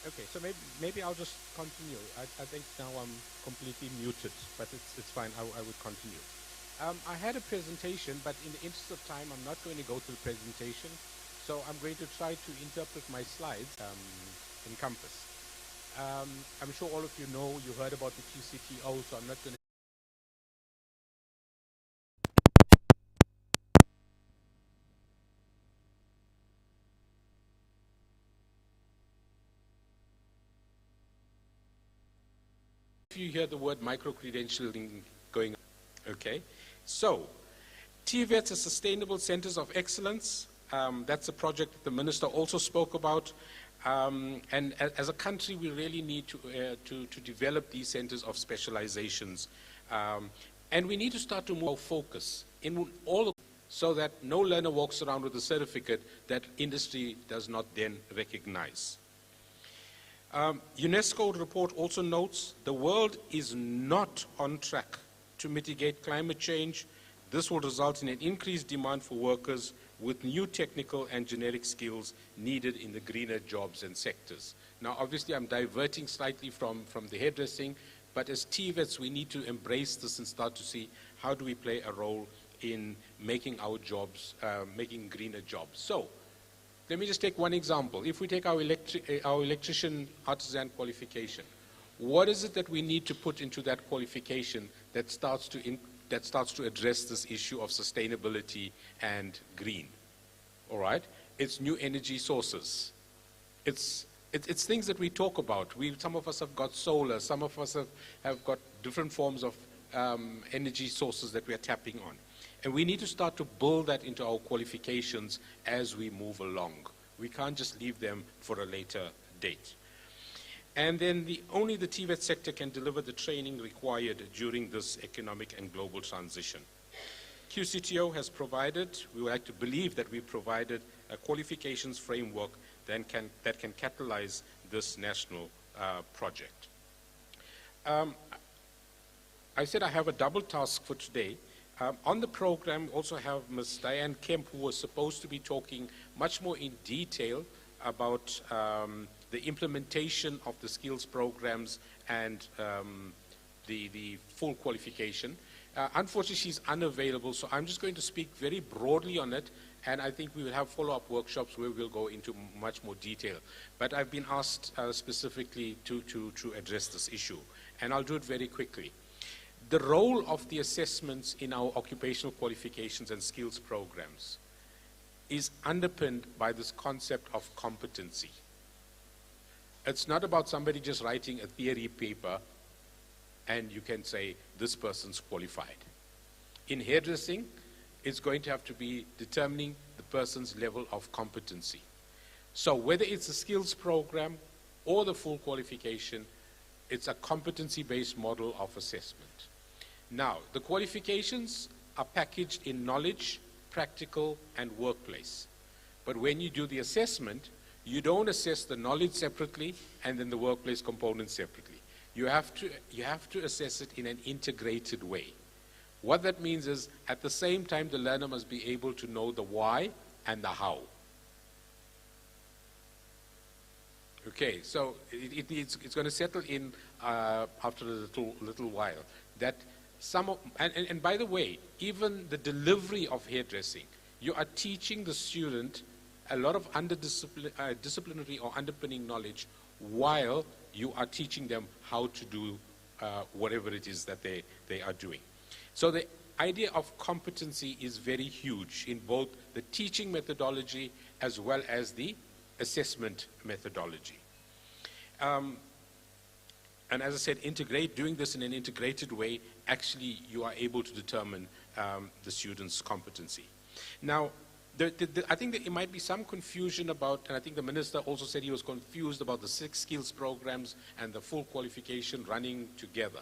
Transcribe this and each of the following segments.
Okay, so maybe I'll just continue. I think now I'm completely muted, but it's fine. I would continue. I had a presentation, but in the interest of time, I'm not going to go through the presentation. So I'm going to try to interpret my slides in Compass. I'm sure all of you know, you heard about the QCTO, so I'm not going to. If you hear the word micro-credentialing going on, okay? So, TVETs are Sustainable Centers of Excellence. That's a project that the Minister also spoke about. And as a country, we really need to develop these centers of specializations. And we need to start to move our focus in all so that no learner walks around with a certificate that industry does not then recognize. UNESCO report also notes the world is not on track to mitigate climate change. This will result in an increased demand for workers with new technical and generic skills needed in the greener jobs and sectors. Now, obviously, I'm diverting slightly from the hairdressing, but as TVETs, we need to embrace this and start to see how do we play a role in making our jobs, making greener jobs. So, let me just take one example. If we take our electrician artisan qualification, what is it that we need to put into that qualification that starts to address this issue of sustainability and green? All right? It's new energy sources. It's things that we talk about. Some of us have got solar. Some of us have got different forms of energy sources that we are tapping on. And we need to start to build that into our qualifications as we move along. We can't just leave them for a later date. And then only the TVET sector can deliver the training required during this economic and global transition. QCTO has provided, we would like to believe that we provided a qualifications framework that can catalyze this national project. I said I have a double task for today. On the program, we also have Ms. Diane Kemp, who was supposed to be talking much more in detail about the implementation of the skills programs and the full qualification. Unfortunately, she's unavailable, so I'm just going to speak very broadly on it, and I think we will have follow-up workshops where we'll go into much more detail. But I've been asked specifically to address this issue, and I'll do it very quickly. The role of the assessments in our occupational qualifications and skills programs is underpinned by this concept of competency. It's not about somebody just writing a theory paper and you can say this person's qualified. In hairdressing, it's going to have to be determining the person's level of competency. So whether it's a skills program or the full qualification, it's a competency-based model of assessment. Now, the qualifications are packaged in knowledge, practical, and workplace. But when you do the assessment, you don't assess the knowledge separately and then the workplace component separately. You have to assess it in an integrated way. What that means is, at the same time, the learner must be able to know the why and the how. Okay, so it's going to settle in after a little while. That and by the way, even the delivery of hairdressing, you are teaching the student a lot of disciplinary or underpinning knowledge while you are teaching them how to do whatever it is that they are doing. So the idea of competency is very huge in both the teaching methodology as well as the assessment methodology. And as I said, doing this in an integrated way, actually you are able to determine the student's competency. Now, I think that there might be some confusion about, and I think the minister also said he was confused about the 6 skills programs and the full qualification running together.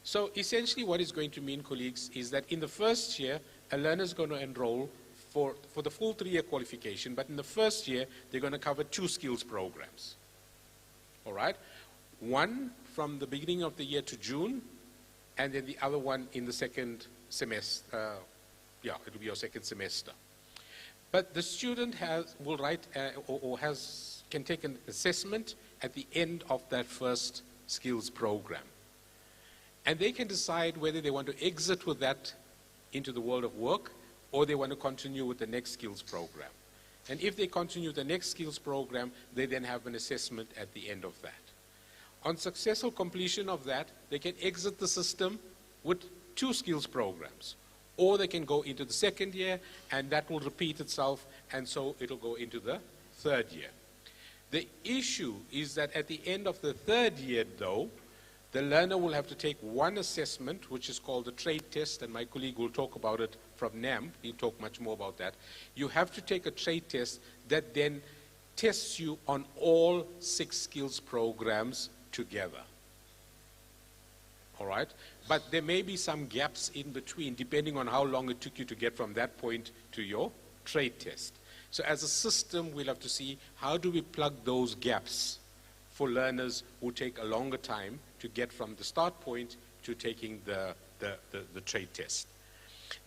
So essentially what it's going to mean, colleagues, is that in the first year, a learner is going to enroll for the full 3-year qualification, but in the first year, they're going to cover 2 skills programs. All right? One from the beginning of the year to June, and then the other one in the second semester. It'll be your second semester. But the student will write can take an assessment at the end of that first skills program. And they can decide whether they want to exit with that into the world of work, or they want to continue with the next skills program. And if they continue the next skills program, they then have an assessment at the end of that. On successful completion of that, they can exit the system with 2 skills programs. Or they can go into the second year, and that will repeat itself, and so it'll go into the third year. The issue is that at the end of the third year, though, the learner will have to take one assessment, which is called the trade test, and my colleague will talk about it from NAM. He'll talk much more about that. You have to take a trade test that then tests you on all 6 skills programs together. All right? But there may be some gaps in between, depending on how long it took you to get from that point to your trade test. So as a system, we'll have to see how do we plug those gaps for learners who take a longer time to get from the start point to taking the trade test.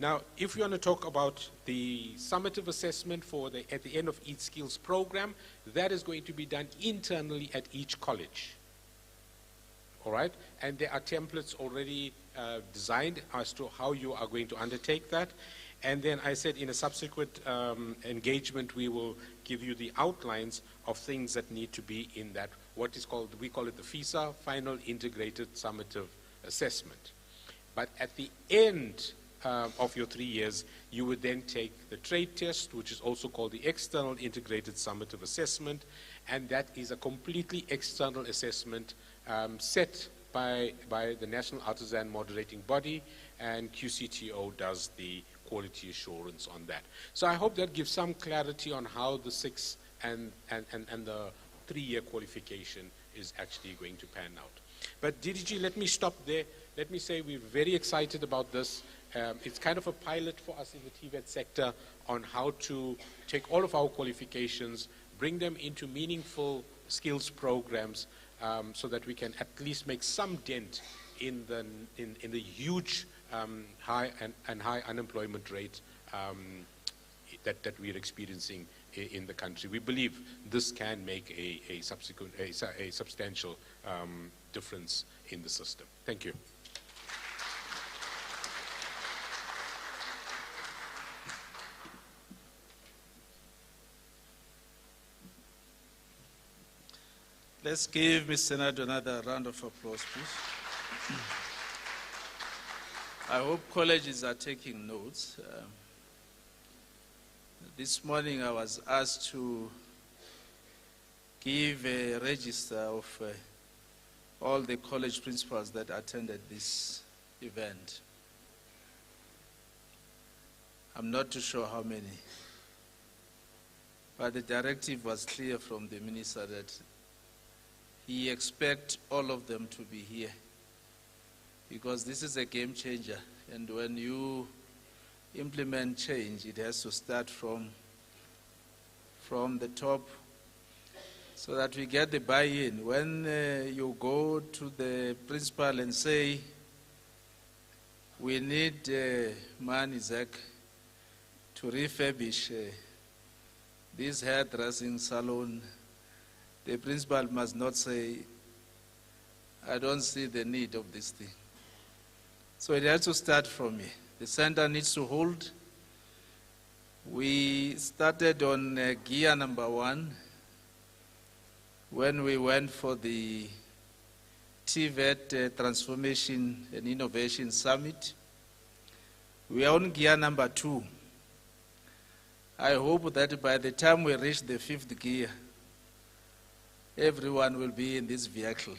Now, if you want to talk about the summative assessment at the end of each skills program, that is going to be done internally at each college. All right? And there are templates already designed as to how you are going to undertake that. And then I said in a subsequent engagement, we will give you the outlines of things that need to be in that, what is called, we call it the FISA, Final Integrated Summative Assessment. But at the end of your 3 years, you would then take the trade test, which is also called the External Integrated Summative Assessment, and that is a completely external assessment set by the National Artisan Moderating Body, and QCTO does the quality assurance on that. So I hope that gives some clarity on how the 6 and the 3-year qualification is actually going to pan out. But DDG, let me stop there. Let me say we're very excited about this. It's kind of a pilot for us in the TVET sector on how to take all of our qualifications, bring them into meaningful skills programs, so that we can at least make some dent in the huge high unemployment rate that we are experiencing in the country. We believe this can make a substantial difference in the system. Thank you. Let's give Ms. Senator another round of applause, please. I hope colleges are taking notes. This morning I was asked to give a register of all the college principals that attended this event. I'm not too sure how many, but the directive was clear from the minister that he expects all of them to be here, because this is a game changer, and when you implement change, it has to start from the top so that we get the buy-in. When you go to the principal and say, we need money, Zach, to refurbish this hairdressing salon, the principal must not say, I don't see the need of this thing. So it has to start from here. The center needs to hold. We started on gear number 1 when we went for the TVET Transformation and Innovation Summit. We are on gear number 2. I hope that by the time we reach the 5th gear, everyone will be in this vehicle.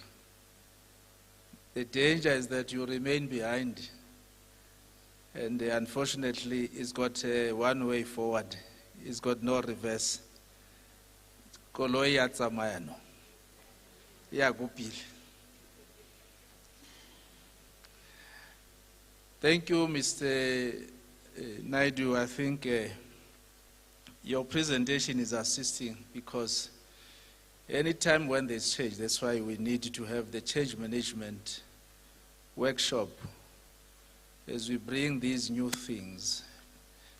The danger is that you remain behind, and unfortunately it's got one way forward, it's got no reverse. Koloi ya tsamaya no, ya go pele. Thank you, Mr. Naidu. I think your presentation is assisting, because anytime when there's change, that's why we need to have the change management workshop as we bring these new things.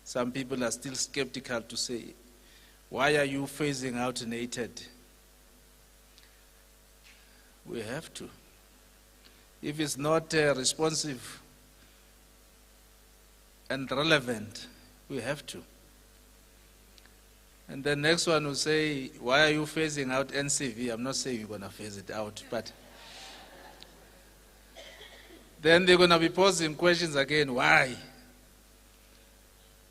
Some people are still skeptical to say, why are you phasing out NATED? We have to. If it's not responsive and relevant, we have to. And the next one will say, why are you phasing out NCV? I'm not saying you're going to phase it out, but then they're going to be posing questions again, why?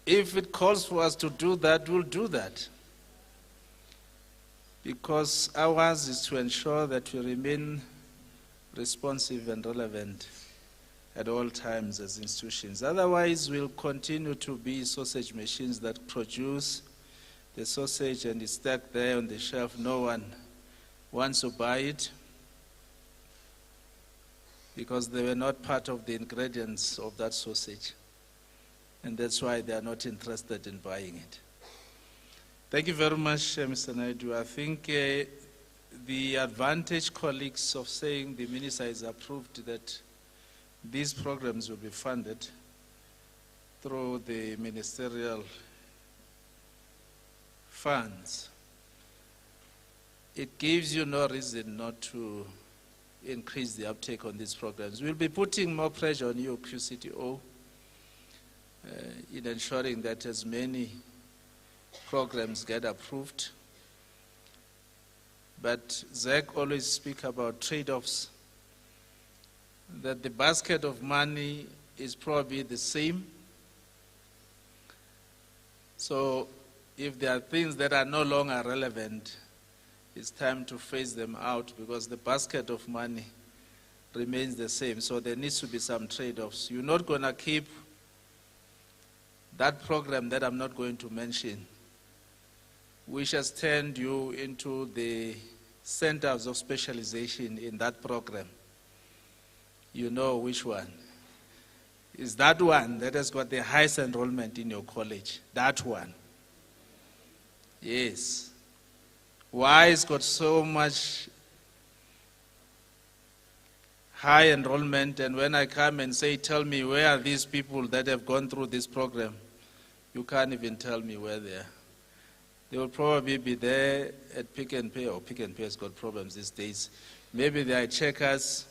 If it calls for us to do that, we'll do that. Because ours is to ensure that we remain responsive and relevant at all times as institutions. Otherwise, we'll continue to be sausage machines that produce the sausage and it's stacked there on the shelf. No one wants to buy it because they were not part of the ingredients of that sausage. And that's why they are not interested in buying it. Thank you very much, Mr. Naidu. I think the advantage, colleagues, of saying the minister has approved that these programs will be funded through the ministerial funds, it gives you no reason not to increase the uptake on these programs. We'll be putting more pressure on you, QCTO, in ensuring that as many programs get approved. But Zach always speaks about trade-offs, that the basket of money is probably the same. So if there are things that are no longer relevant, it's time to phase them out because the basket of money remains the same. So there needs to be some trade-offs. You're not going to keep that program that I'm not going to mention, which has turned you into the centers of specialization in that program. You know which one. Is that one that has got the highest enrollment in your college? That one. Yes. Why it's got so much high enrollment, and when I come and say, tell me where are these people that have gone through this program, you can't even tell me where they are. They will probably be there at Pick and Pay, or Pick and Pay has got problems these days. Maybe they are checkers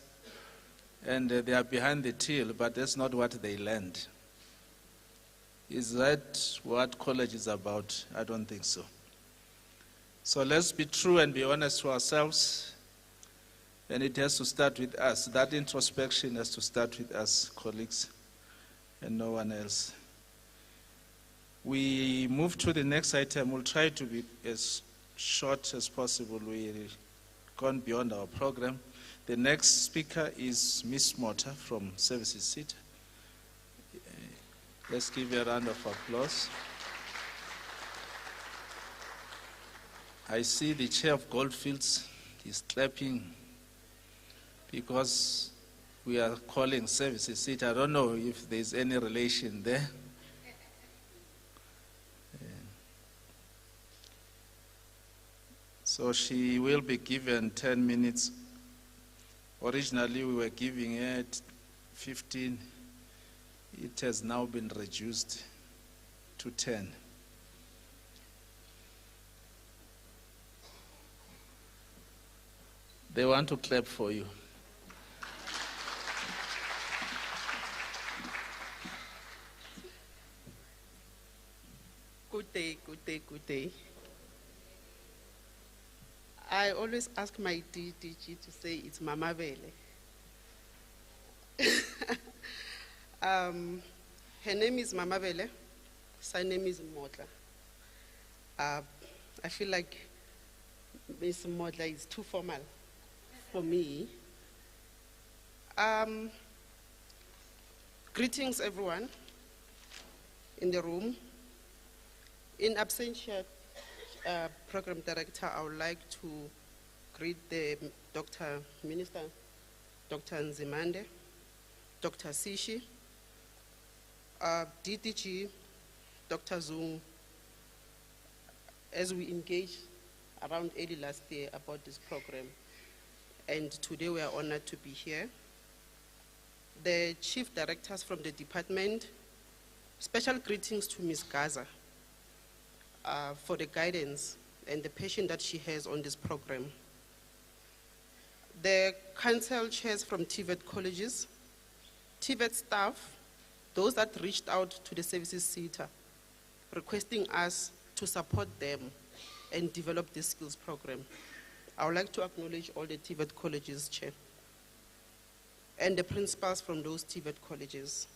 and they are behind the till, but that's not what they learned. Is that what college is about? I don't think so. So let's be true and be honest to ourselves, and it has to start with us. That introspection has to start with us, colleagues, and no one else. We move to the next item. We'll try to be as short as possible. We've gone beyond our program. The next speaker is Ms. Mota from Services Seat. Let's give her a round of applause. I see the chair of Goldfields is clapping because we are calling Services Seat. I don't know if there's any relation there. So she will be given 10 minutes. Originally we were giving her 15. It has now been reduced to 10. They want to clap for you. Good day, good day, good day. I always ask my DDG to say it's Mama Vele. Her name is Mama Vele. Her name is Modla. I feel like Miss Modla is too formal for me. Greetings, everyone in the room. In absentia, Program Director, I would like to greet the Dr. Minister, Dr. Nzimande, Dr. Sishi, DDG, Dr. Zung, as we engaged around early last year about this program. And today we are honored to be here. The chief directors from the department, special greetings to Ms. Gaza for the guidance and the passion that she has on this program. the council chairs from TVET colleges, TVET staff, those that reached out to the services center, requesting us to support them and develop this skills program. I would like to acknowledge all the TVET colleges, Chair, and the principals from those TVET colleges.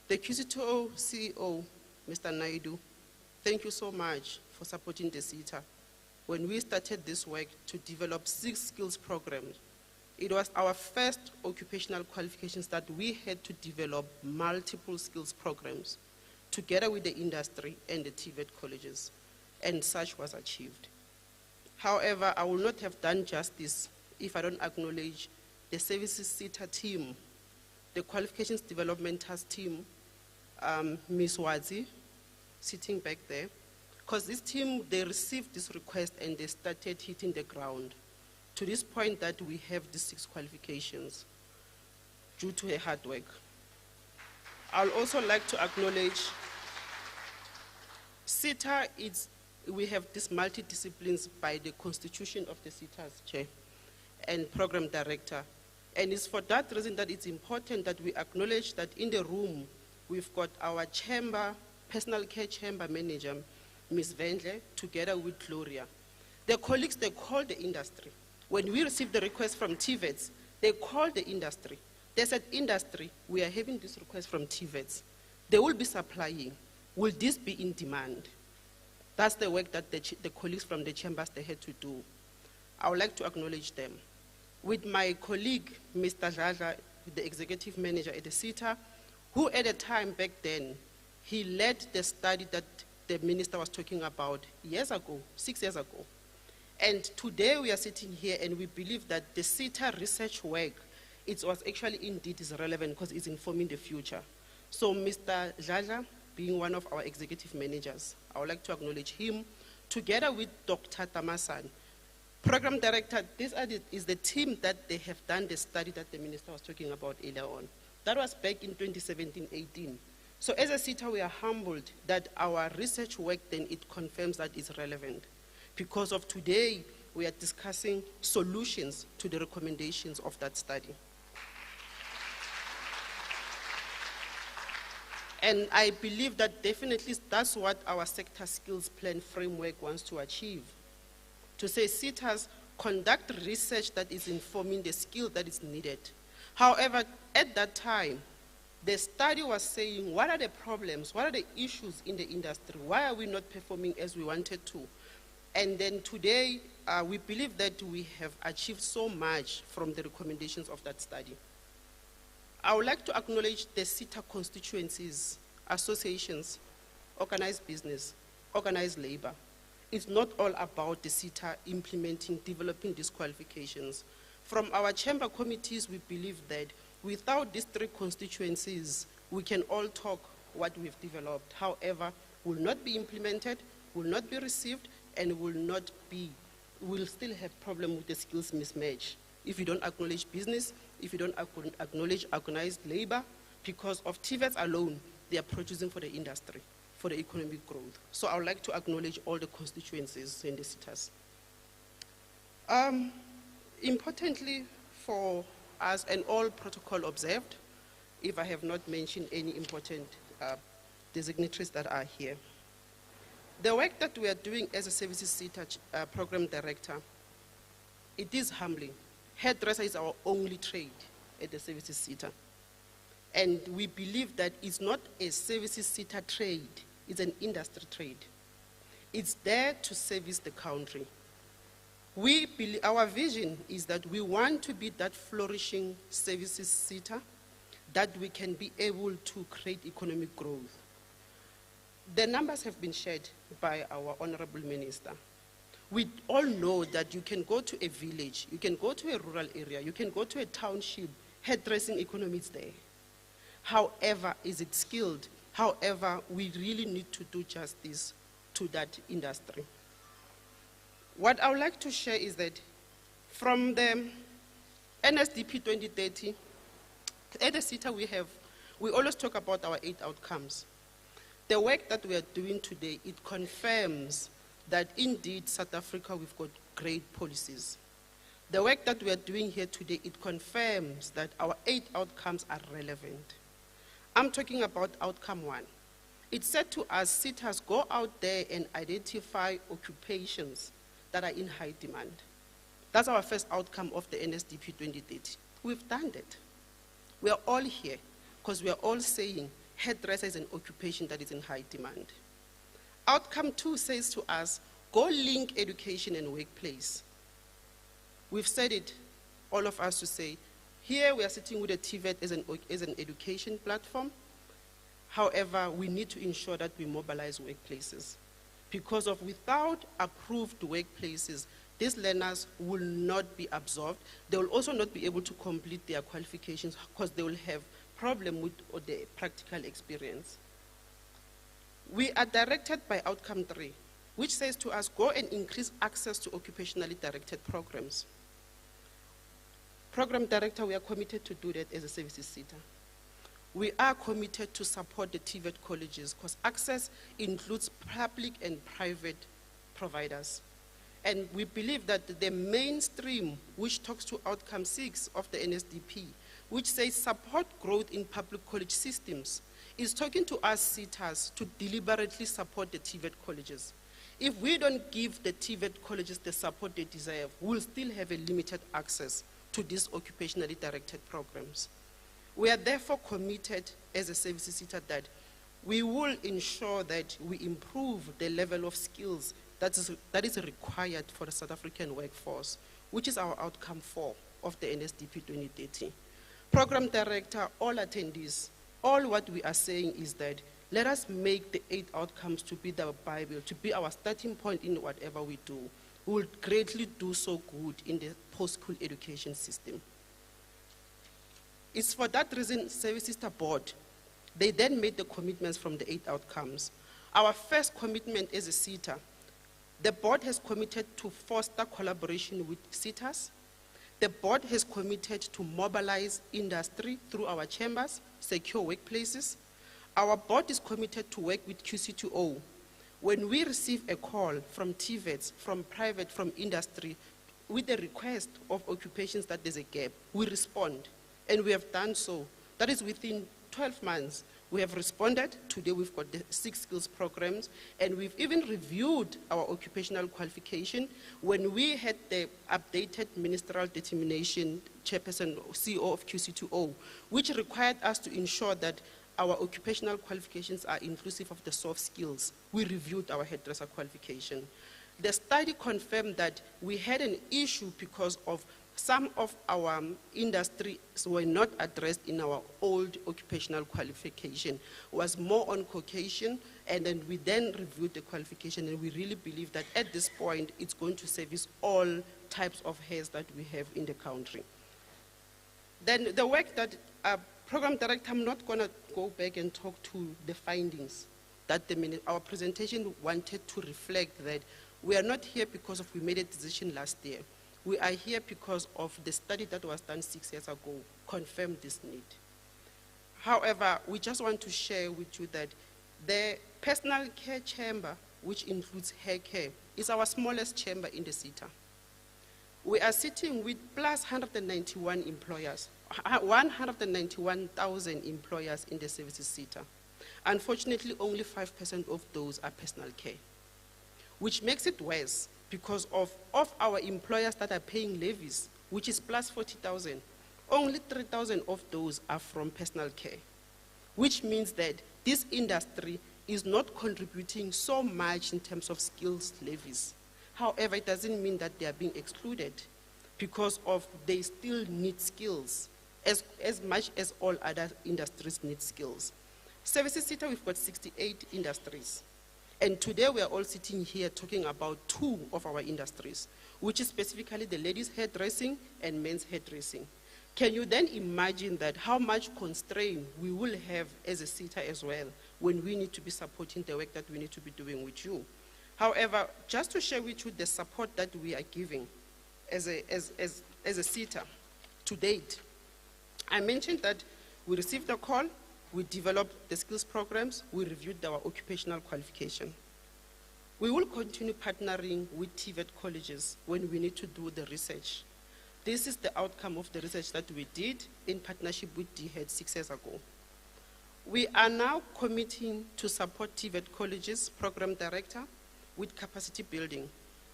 The QCTO CEO, Mr. Naidu, thank you so much for supporting the CETA. When we started this work to develop 6 skills programs, it was our first occupational qualifications that we had to develop multiple skills programs together with the industry and the TVET colleges, and such was achieved. However, I will not have done justice if I don't acknowledge the services CETA team, the qualifications development task team, Ms. Wazi, sitting back there, because this team, they received this request and they started hitting the ground to this point that we have these 6 qualifications due to her hard work. I'll also like to acknowledge CETA, we have these multidisciplines by the constitution of the CETA's chair and program director. And it's for that reason that it's important that we acknowledge that in the room, we've got our chamber, personal care chamber manager, Ms. Vendle, together with Gloria. The colleagues, they called the industry. When we received the request from TVETs, they called the industry. They said, industry, we are having this request from TVETs. They will be supplying. Will this be in demand? That's the work that the colleagues from the chambers, they had to do. I would like to acknowledge them. With my colleague, Mr. Jaja, the executive manager at the CETA, who at the time back then, he led the study that the minister was talking about 6 years ago. And today we are sitting here and we believe that the CETA research work, it was actually indeed is relevant because it's informing the future. So Mr. Jaja, being one of our executive managers, I would like to acknowledge him, together with Dr. Tamasan, program director. This is the team that they have done the study that the minister was talking about earlier on. That was back in 2017-18. So as a CETA, we are humbled that our research work then it confirms that it's relevant. Because of today, we are discussing solutions to the recommendations of that study. And I believe that definitely that's what our sector skills plan framework wants to achieve. To say CETAs conduct research that is informing the skill that is needed. However, at that time, the study was saying, what are the problems, what are the issues in the industry, why are we not performing as we wanted to? And then today, we believe that we have achieved so much from the recommendations of that study. I would like to acknowledge the CETA constituencies, associations, organized business, organized labor. It's not all about the CETA implementing, developing these qualifications. From our chamber committees, we believe that without these 3 constituencies, we can all talk what we've developed. However, will not be implemented, will not be received, and will still have problem with the skills mismatch. If you don't acknowledge business, if you don't acknowledge organized labor, because of TVETs alone, they are producing for the industry, for the economic growth. So I would like to acknowledge all the constituencies in the CETAs. Importantly for us, and all protocol observed, if I have not mentioned any important designatories that are here. The work that we are doing as a services CETA program director, it is humbling. Hairdresser is our only trade at the services CETA. And we believe that it's not a services CETA trade, it's an industry trade. It's there to service the country. We believe, our vision is that we want to be that flourishing services CETA, that we can be able to create economic growth. The numbers have been shared by our Honorable Minister. We all know that you can go to a village, you can go to a rural area, you can go to a township, hairdressing economy is there. However, is it skilled? However, we really need to do justice to that industry. What I would like to share is that from the NSDP 2030, at the CETA we always talk about our 8 outcomes. The work that we are doing today, it confirms that indeed South Africa, we've got great policies. The work that we are doing here today, it confirms that our 8 outcomes are relevant. I'm talking about outcome 1. It said to us, sitters, go out there and identify occupations that are in high demand. That's our first outcome of the NSDP 2030. We've done that. We are all here because we are all saying hairdresser is an occupation that is in high demand. Outcome 2 says to us, go link education and workplace. We've said it, all of us, to say, here we are sitting with a TVET as an education platform. However, we need to ensure that we mobilize workplaces. Because of without approved workplaces, these learners will not be absorbed. They will also not be able to complete their qualifications because they will have problem with the practical experience. We are directed by outcome 3, which says to us, go and increase access to occupationally directed programs. Program director, we are committed to do that as a services sitter. We are committed to support the TVET colleges because access includes public and private providers. And we believe that the mainstream, which talks to outcome 6 of the NSDP, which says support growth in public college systems, is talking to us sitters to deliberately support the TVET colleges. If we don't give the TVET colleges the support they deserve, we'll still have a limited access to these occupationally directed programs. We are therefore committed as a services sitter that we will ensure that we improve the level of skills that is required for the South African workforce, which is our outcome 4 of the NSDP 2030. Program director, all attendees, all what we are saying is that let us make the 8 outcomes to be the Bible, to be our starting point in whatever we do. We will greatly do so good in the post-school education system. It's for that reason, Services Board, they then made the commitments from the 8 outcomes. Our first commitment as a sitter, the board has committed to foster collaboration with sitters. The board has committed to mobilize industry through our chambers, secure workplaces. Our board is committed to work with QC2O. When we receive a call from TVETs, from private, from industry, with a request of occupations that there's a gap, we respond. And we have done so. That is within 12 months. We have responded. Today we've got the 6 skills programs, and we've even reviewed our occupational qualification. When we had the updated ministerial determination, chairperson, CEO of QC2O, which required us to ensure that our occupational qualifications are inclusive of the soft skills, we reviewed our hairdresser qualification. The study confirmed that we had an issue because of some of our industries were not addressed in our old occupational qualification. It was more on Caucasian, and then we then reviewed the qualification, and we really believe that at this point, it's going to service all types of hairs that we have in the country. Then the work that program director, I'm not going to go back and talk to the findings that our presentation wanted to reflect that we are not here because we made a decision last year. We are here because of the study that was done 6 years ago, confirmed this need. However, we just want to share with you that the personal care chamber, which includes hair care, is our smallest chamber in the city. We are sitting with plus 191 employers, 191,000 employers in the services sector. Unfortunately, only 5% of those are personal care, which makes it worse because of our employers that are paying levies, which is plus 40,000, only 3,000 of those are from personal care, which means that this industry is not contributing so much in terms of skills levies. However, it doesn't mean that they are being excluded because of they still need skills as much as all other industries need skills. Services sector, we've got 68 industries. And today we are all sitting here talking about 2 of our industries, which is specifically the ladies' hairdressing and men's hairdressing. Can you then imagine that how much constraint we will have as a sitter as well when we need to be supporting the work that we need to be doing with you? However, just to share with you the support that we are giving as a sitter to date, I mentioned that we received a call, we developed the skills programs, we reviewed our occupational qualification. We will continue partnering with TVET colleges when we need to do the research. This is the outcome of the research that we did in partnership with TVET 6 years ago. We are now committing to support TVET colleges program director with capacity building.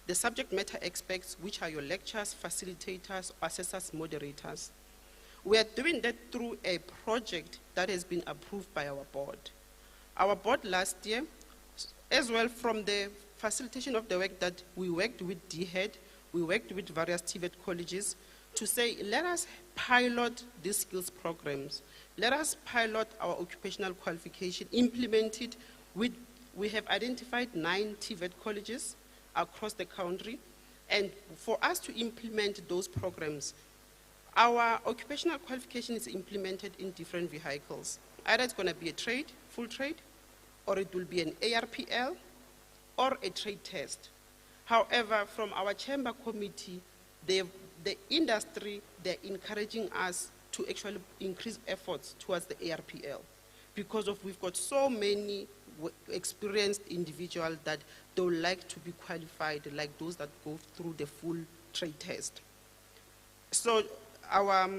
The subject matter experts, which are your lecturers, facilitators, assessors, moderators. We are doing that through a project that has been approved by our board. Our board last year, as well from the facilitation of the work that we worked with DHEAD, we worked with various TVET colleges to say, let us pilot these skills programs. Let us pilot our occupational qualification, implement it with, we have identified 9 TVET colleges across the country. And for us to implement those programs, our occupational qualification is implemented in different vehicles. Either it's going to be a trade, full trade, or it will be an ARPL, or a trade test. However, from our chamber committee, the industry, they're encouraging us to actually increase efforts towards the ARPL because of we've got so many experienced individuals that they would like to be qualified, like those that go through the full trade test. So our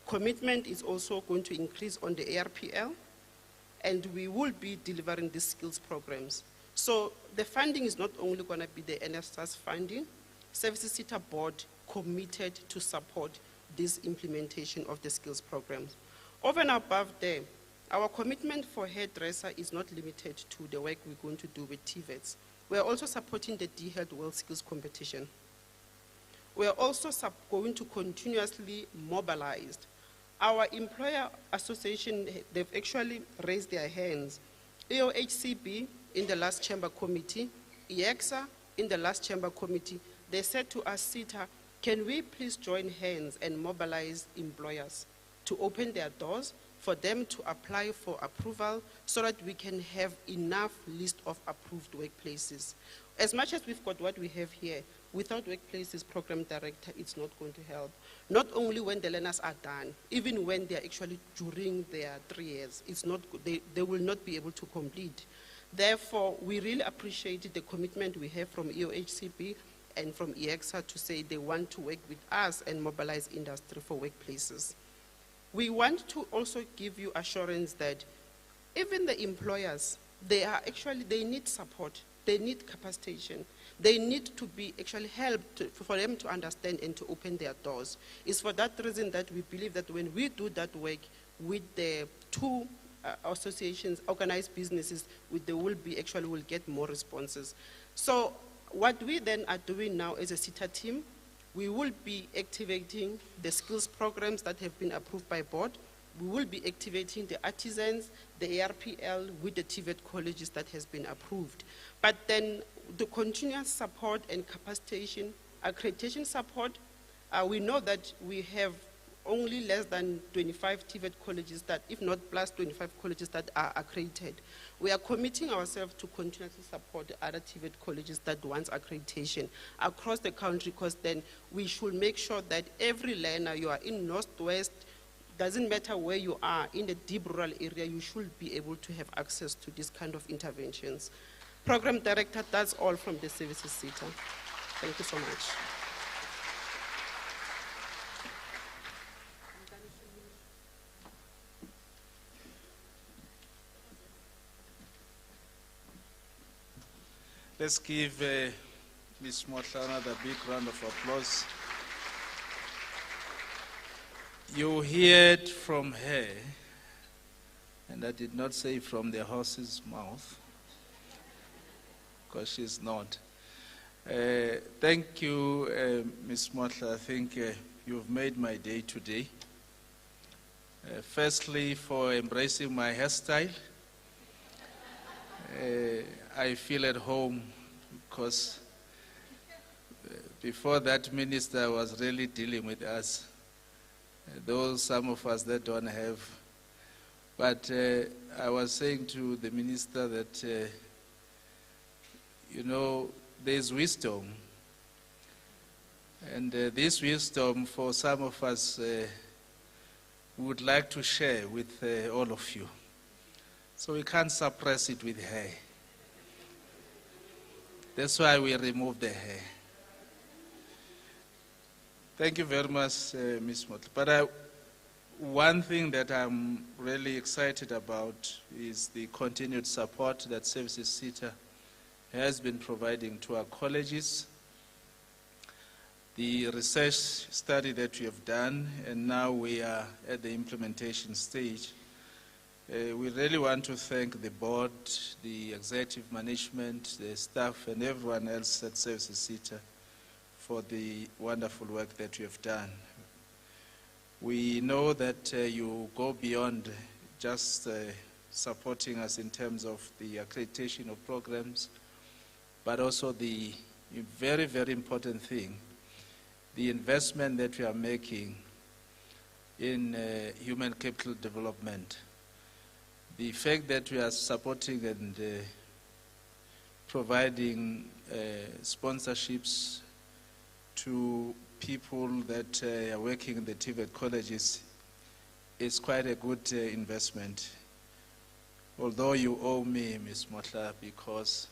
commitment is also going to increase on the ARPL, and we will be delivering these skills programs. So the funding is not only going to be the NSFAS funding, Services Sector Board committed to support this implementation of the skills programs. Over and above there, our commitment for hairdresser is not limited to the work we're going to do with TVETs. We are also supporting the DHEAD World Skills Competition. We are also going to continuously mobilize. Our employer association, they've actually raised their hands. EOHCB in the last chamber committee, EXA in the last chamber committee, they said to us, SITA, can we please join hands and mobilize employers to open their doors for them to apply for approval so that we can have enough list of approved workplaces. As much as we've got what we have here, without workplaces program director, it's not going to help. Not only when the learners are done, even when they're actually during their 3 years, it's not, they will not be able to complete. Therefore, we really appreciate the commitment we have from EOHCB and from EXA to say they want to work with us and mobilize industry for workplaces. We want to also give you assurance that even the employers, they need support, they need capacitation, they need to be actually helped for them to understand and to open their doors. It's for that reason that we believe that when we do that work with the 2 associations, organized businesses, will get more responses. So what we then are doing now as a SITA team, we will be activating the skills programs that have been approved by board. We will be activating the artisans, the ARPL with the TVET colleges that has been approved. But then the continuous support and capacitation, accreditation support, we know that we have only less than 25 TVET colleges that, if not plus 25 colleges that are accredited. We are committing ourselves to continuously support the other TVET colleges that want accreditation across the country, because then we should make sure that every learner, you are in Northwest, doesn't matter where you are, in the deep rural area, you should be able to have access to this kind of interventions. Program Director, that's all from the Services Sector. Thank you so much. Let's give Ms. Motla another big round of applause. You heard from her, and I did not say from the horse's mouth, because she's not. Thank you, Ms. Motla. I think you've made my day today. Firstly, for embracing my hairstyle. I feel at home because before that minister was really dealing with us, those some of us that don't have. But I was saying to the minister that, there's wisdom. And this wisdom for some of us we would like to share with all of you. So we can't suppress it with hair. That's why we remove the hair. Thank you very much, Ms. Motley. But one thing that I'm really excited about is the continued support that Services SETA has been providing to our colleges, the research study that we have done, and now we are at the implementation stage. We really want to thank the board, the executive management, the staff, and everyone else at Services SETA for the wonderful work that you have done. We know that you go beyond just supporting us in terms of the accreditation of programs, but also the very, very important thing, the investment that we are making in human capital development. The fact that we are supporting and providing sponsorships to people that are working in the TVET colleges is quite a good investment. Although you owe me, Ms. Motla, because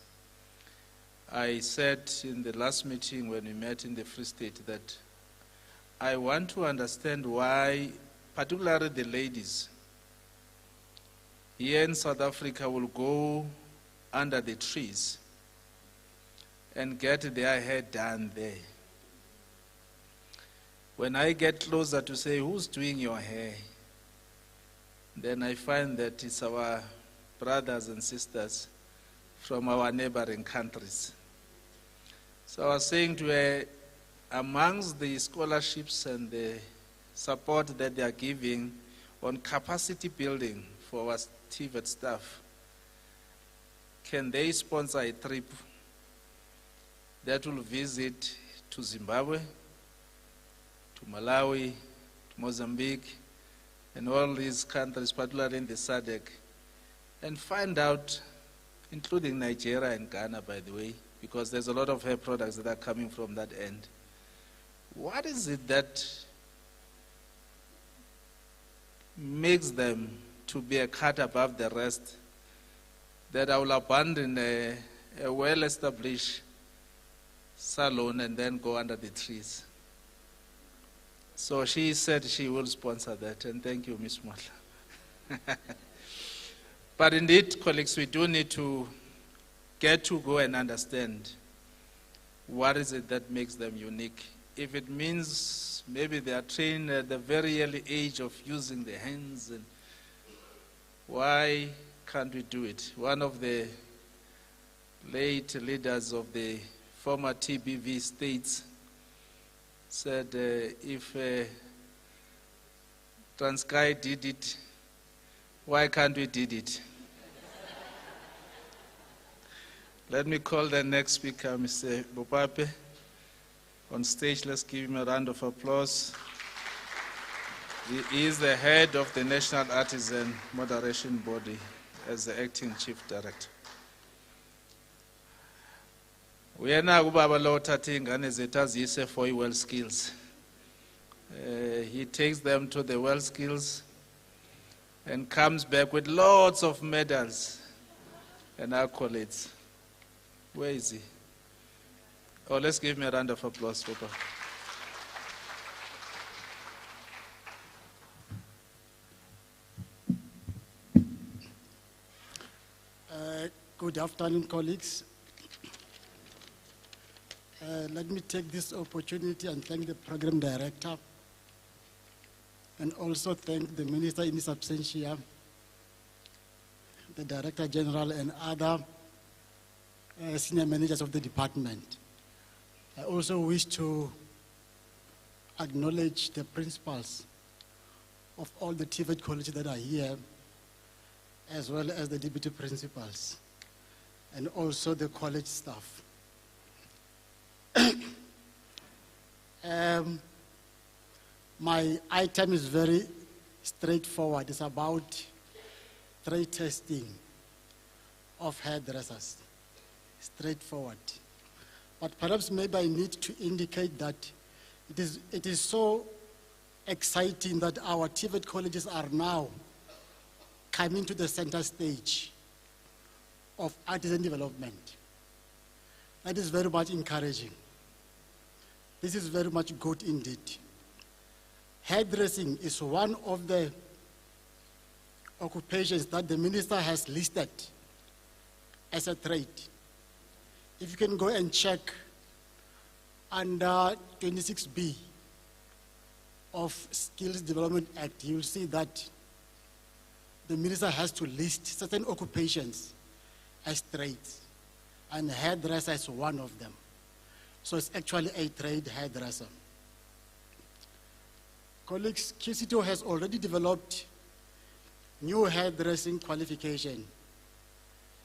I said in the last meeting when we met in the Free State that I want to understand why, particularly the ladies, here in South Africa will go under the trees and get their hair done there. When I get closer to say, who's doing your hair? Then I find that it's our brothers and sisters from our neighboring countries. So I was saying to her, amongst the scholarships and the support that they are giving on capacity building for our TVET staff, can they sponsor a trip that will visit to Zimbabwe, to Malawi, to Mozambique, and all these countries, particularly in the SADC, and find out, including Nigeria and Ghana, by the way, because there's a lot of hair products that are coming from that end. What is it that makes them to be a cut above the rest, that I will abandon a well-established salon and then go under the trees? So she said she will sponsor that, and thank you, Ms. Motla. But indeed, colleagues, we do need to get to go and understand what is it that makes them unique. If it means maybe they are trained at the very early age of using their hands, and why can't we do it? One of the late leaders of the former TBV states said, if Transkei did it, why can't we did it? Let me call the next speaker, Mr. Bopape. On stage, let's give him a round of applause. He is the head of the National Artisan Moderation Body as the acting chief director. We are now ubaba lo uthatha ingane zethu azise for well skills. He takes them to the well skills and comes back with lots of medals and accolades. Where is he? Oh, let's give him a round of applause, Papa. Good afternoon, colleagues. Let me take this opportunity and thank the program director, and also thank the minister in his absentia, the director general, and other senior managers of the department. I also wish to acknowledge the principals of all the TVET colleges that are here, as well as the deputy principals, and also the college staff. My item is very straightforward. It's about trade testing of hairdressers. Straightforward. But perhaps maybe I need to indicate that it is so exciting that our TVET colleges are now coming to the center stage of artisan development. That is very much encouraging. This is very much good indeed. Hairdressing is one of the occupations that the minister has listed as a trade. If you can go and check under 26B of Skills Development Act, you'll see that the minister has to list certain occupations as trades, and hairdresser is one of them. So it's actually a trade, hairdresser. Colleagues, QCTO has already developed new hairdressing qualification,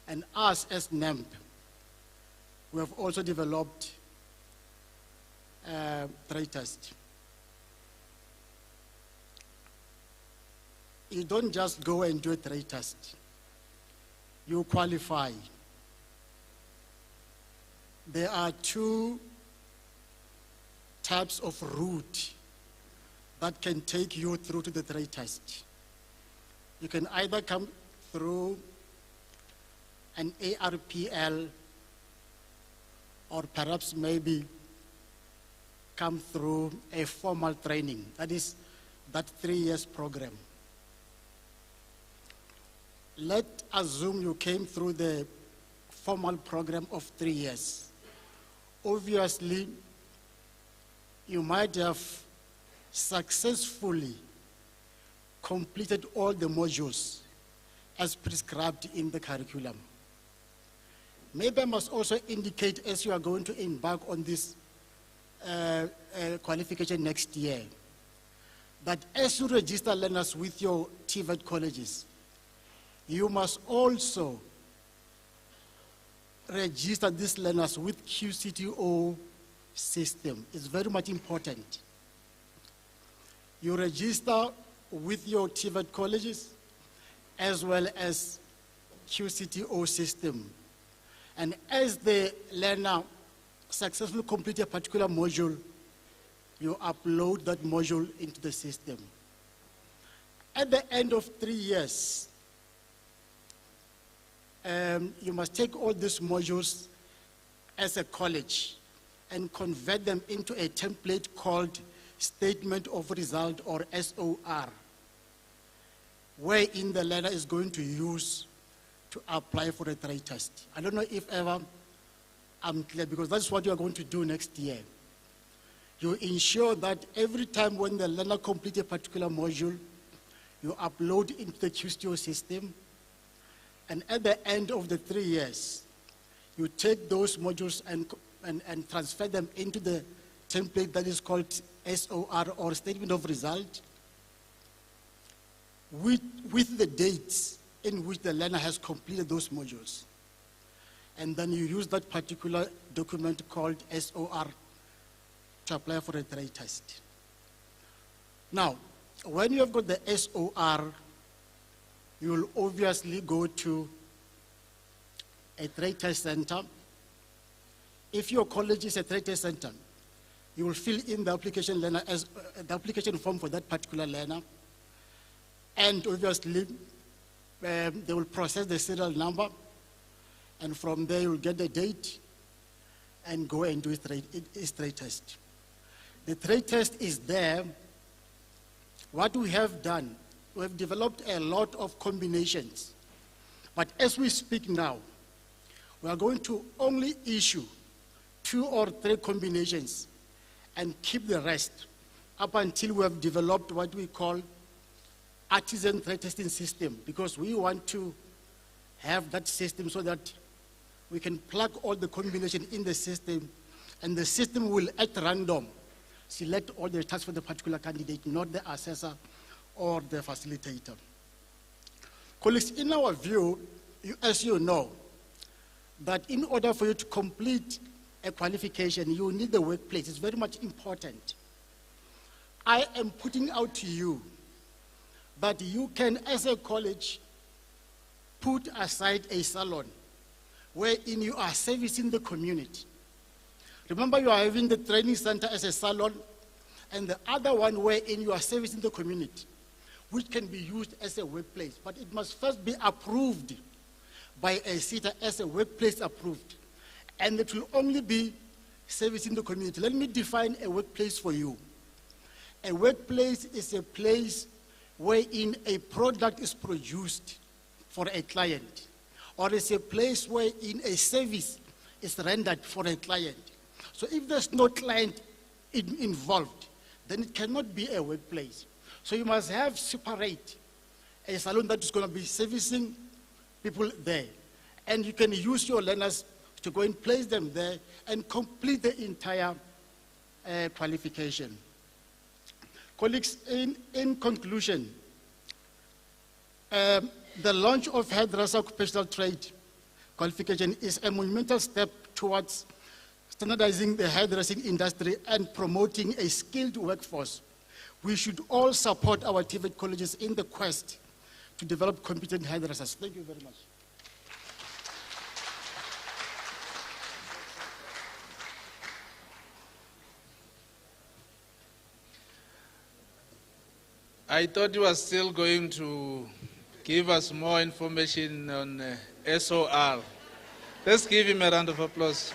and us as NEMP, we have also developed trade test. You don't just go and do a trade test. You qualify. There are two types of route that can take you through to the trade test. You can either come through an ARPL, or perhaps maybe come through a formal training. That is that 3 years program. Let's assume you came through the formal program of 3 years. Obviously, you might have successfully completed all the modules as prescribed in the curriculum. Maybe I must also indicate, as you are going to embark on this qualification next year, that as you register learners with your TVET colleges, you must also register these learners with QCTO system. It's very much important. You register with your TVET colleges as well as QCTO system. And as the learner successfully completes a particular module, you upload that module into the system. At the end of 3 years, you must take all these modules as a college and convert them into a template called Statement of Result, or SOR, wherein the learner is going to use to apply for a trade test. I don't know if ever I'm clear, because that's what you are going to do next year. You ensure that every time when the learner completes a particular module, you upload into the QCTO system, and at the end of the 3 years, you take those modules and transfer them into the template that is called SOR, or Statement of Result, with the dates in which the learner has completed those modules. And then you use that particular document called SOR to apply for a trade test. Now, when you have got the SOR, you will obviously go to a trade test center. If your college is a trade test center, you will fill in the application learner as the application form for that particular learner, and obviously they will process the serial number, and from there you will get the date and go and do his trade test. The trade test is there. What we have done, we have developed a lot of combinations, but as we speak now, we are going to only issue 2 or 3 combinations and keep the rest up until we have developed what we call artisan trade testing system, because we want to have that system so that we can plug all the combinations in the system, and the system will at random select all the tasks for the particular candidate, not the assessor or the facilitator. Colleagues, in our view, as you know, that in order for you to complete a qualification, you need the workplace. It's very much important. I am putting out to you that you can, as a college, put aside a salon wherein you are servicing the community. Remember, you are having the training center as a salon, and the other one wherein you are servicing the community, which can be used as a workplace. But it must first be approved by a SETA as a workplace approved. And it will only be service in the community. Let me define a workplace for you. A workplace is a place wherein a product is produced for a client, or it's a place wherein a service is rendered for a client. So if there's no client involved, then it cannot be a workplace. So you must have separate a salon that is going to be servicing people there. And you can use your learners to go and place them there and complete the entire qualification. Colleagues, in conclusion, the launch of hairdresser occupational trade qualification is a monumental step towards standardizing the hairdressing industry and promoting a skilled workforce. We should all support our TVET colleges in the quest to develop competent hairdressers. Thank you very much. I thought you were still going to give us more information on SOR. Let's give him a round of applause.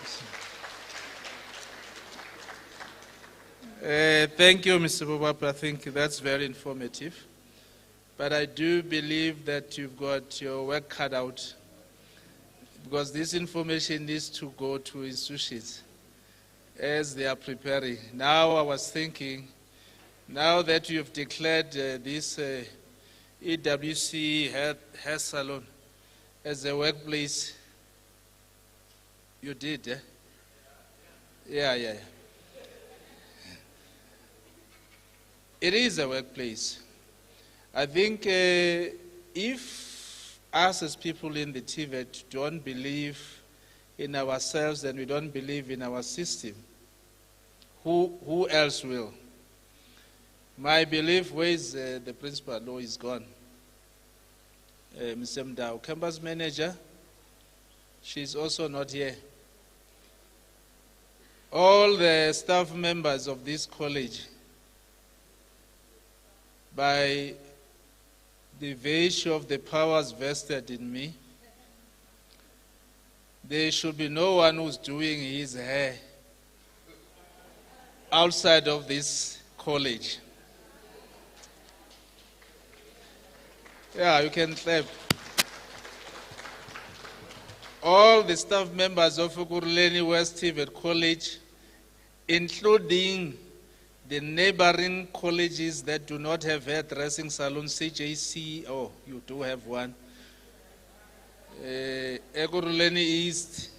Thank you, Mr. Bobap. I think that's very informative. But I do believe that you've got your work cut out, because this information needs to go to institutions as they are preparing. Now I was thinking, now that you've declared this EWC hair salon as a workplace, you did, eh? Yeah. It is a workplace. I think if us as people in the TVET don't believe in ourselves and we don't believe in our system, who else will? My belief was the principal law is gone. Ms. Mdao, campus manager, she's also not here. All the staff members of this college, by the virtue of the powers vested in me, there should be no one who's doing his hair outside of this college. Yeah, you can clap. All the staff members of Ekurhuleni West TVET College, including the neighboring colleges that do not have hairdressing salons, CJC, oh, you do have one. Ekurhuleni East,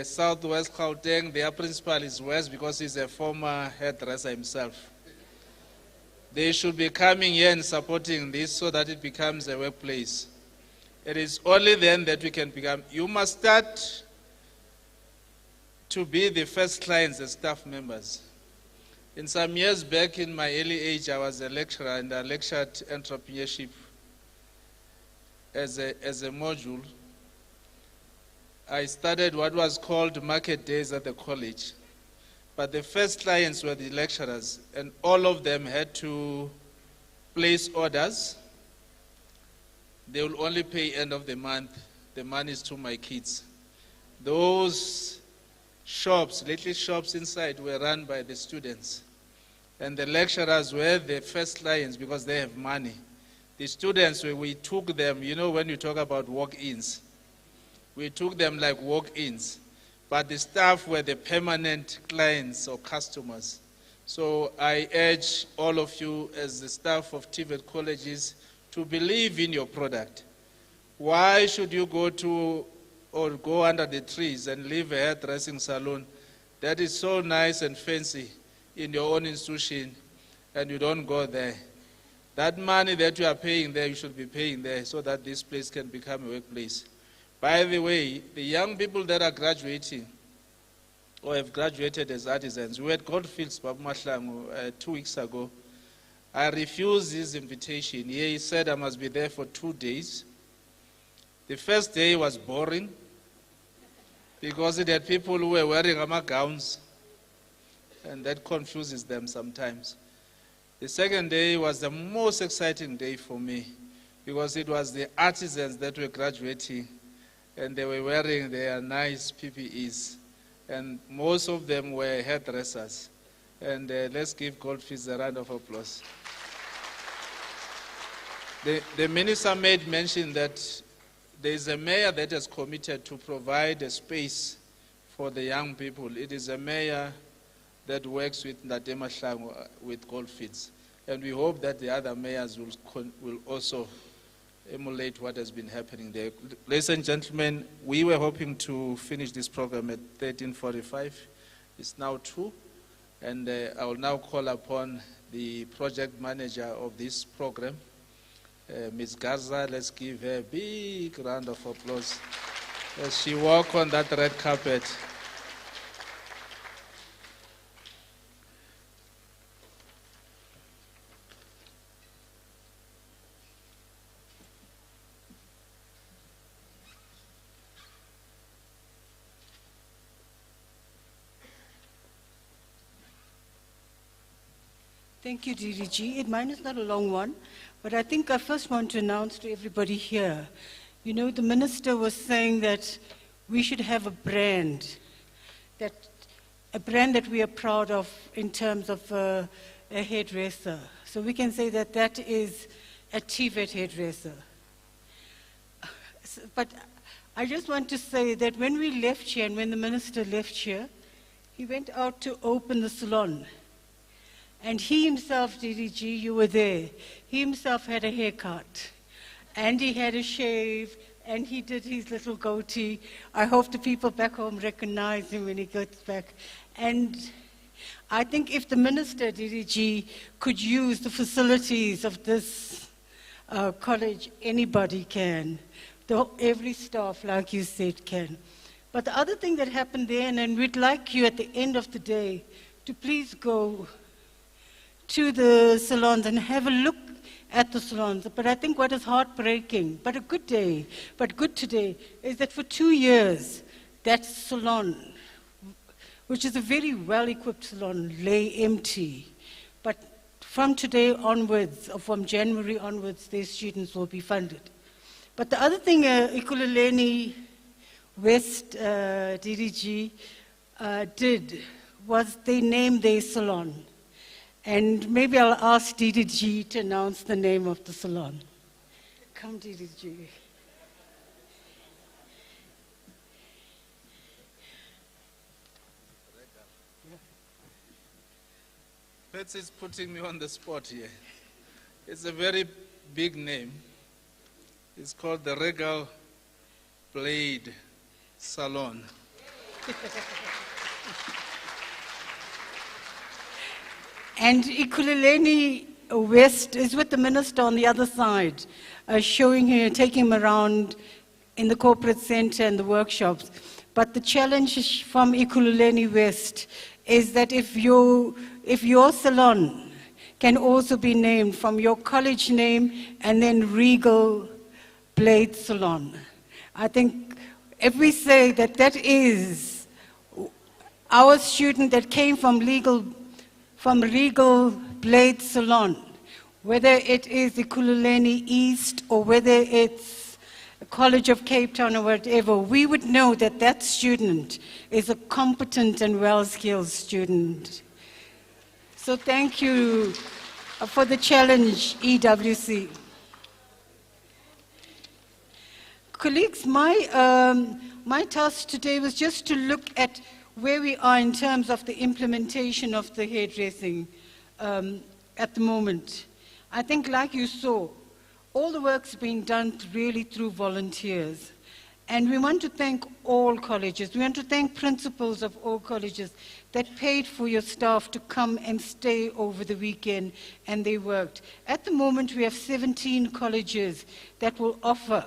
Southwest Gauteng, their principal is West because he's a former hairdresser himself. They should be coming here and supporting this so that it becomes a workplace. It is only then that we can become, you must start to be the first clients as staff members. In some years back in my early age, I was a lecturer and I lectured entrepreneurship as a module. I started what was called market days at the college. But the first clients were the lecturers, and all of them had to place orders. They will only pay end of the month. The money is to my kids. Those shops, little shops inside, were run by the students. And the lecturers were the first clients because they have money. The students, we took them, you know, when you talk about walk-ins, we took them like walk-ins. But the staff were the permanent clients or customers. So I urge all of you as the staff of TVET colleges to believe in your product. Why should you go to or go under the trees and leave a hairdressing salon that is so nice and fancy in your own institution and you don't go there? That money that you are paying there, you should be paying there so that this place can become a workplace. By the way, the young people that are graduating or have graduated as artisans, we had Goldfields Babu Mahlangu 2 weeks ago. I refused his invitation. He said I must be there for 2 days. The first day was boring because it had people who were wearing gowns, and that confuses them sometimes. The second day was the most exciting day for me because it was the artisans that were graduating and they were wearing their nice PPEs. and most of them were hairdressers. And let's give Goldfish a round of applause. The minister made mention that there is a mayor that has committed to provide a space for the young people. It is a mayor that works with Ndadema Hlangu with Goldfish. And we hope that the other mayors will also emulate what has been happening there. Ladies and gentlemen, we were hoping to finish this program at 13:45. It's now 2. And I will now call upon the project manager of this program, Ms. Garza. Let's give her a big round of applause as she walks on that red carpet. Thank you, DDG. Mine is not a long one, but I think I first want to announce to everybody here, you know, the minister was saying that we should have a brand that we are proud of in terms of a hairdresser. So we can say that that is a TVET hairdresser. But I just want to say that when we left here and when the minister left here, he went out to open the salon. And he himself, DDG, you were there, he himself had a haircut, and he had a shave, and he did his little goatee. I hope the people back home recognize him when he gets back. And I think if the minister, DDG, could use the facilities of this college, anybody can. Every staff, like you said, can. But the other thing that happened there, and we'd like you at the end of the day to please go to the salons and have a look at the salons. But I think what is heartbreaking, but a good day, but good today, is that for 2 years, that salon, which is a very well-equipped salon, lay empty. But from today onwards, or from January onwards, their students will be funded. But the other thing Ekurhuleni West DDG did was they named their salon. And maybe I'll ask DDG to announce the name of the salon. Come, DDG. Betsy's putting me on the spot here. It's a very big name. It's called the Regal Blade Salon. And Ekurhuleni West is with the minister on the other side, showing him, taking him around in the corporate center and the workshops. But the challenge from Ekurhuleni West is that if your salon can also be named from your college name and then Regal Blade Salon. I think if we say that that is our student that came from Regal Blade Salon, whether it is the Ekurhuleni East or whether it's College of Cape Town or whatever, we would know that that student is a competent and well-skilled student. So thank you for the challenge, EWC. Colleagues, my task today was just to look at where we are in terms of the implementation of the hairdressing at the moment. I think, like you saw, all the work's being done really through volunteers. And we want to thank all colleges. We want to thank principals of all colleges that paid for your staff to come and stay over the weekend, and they worked. At the moment, we have 17 colleges that will offer.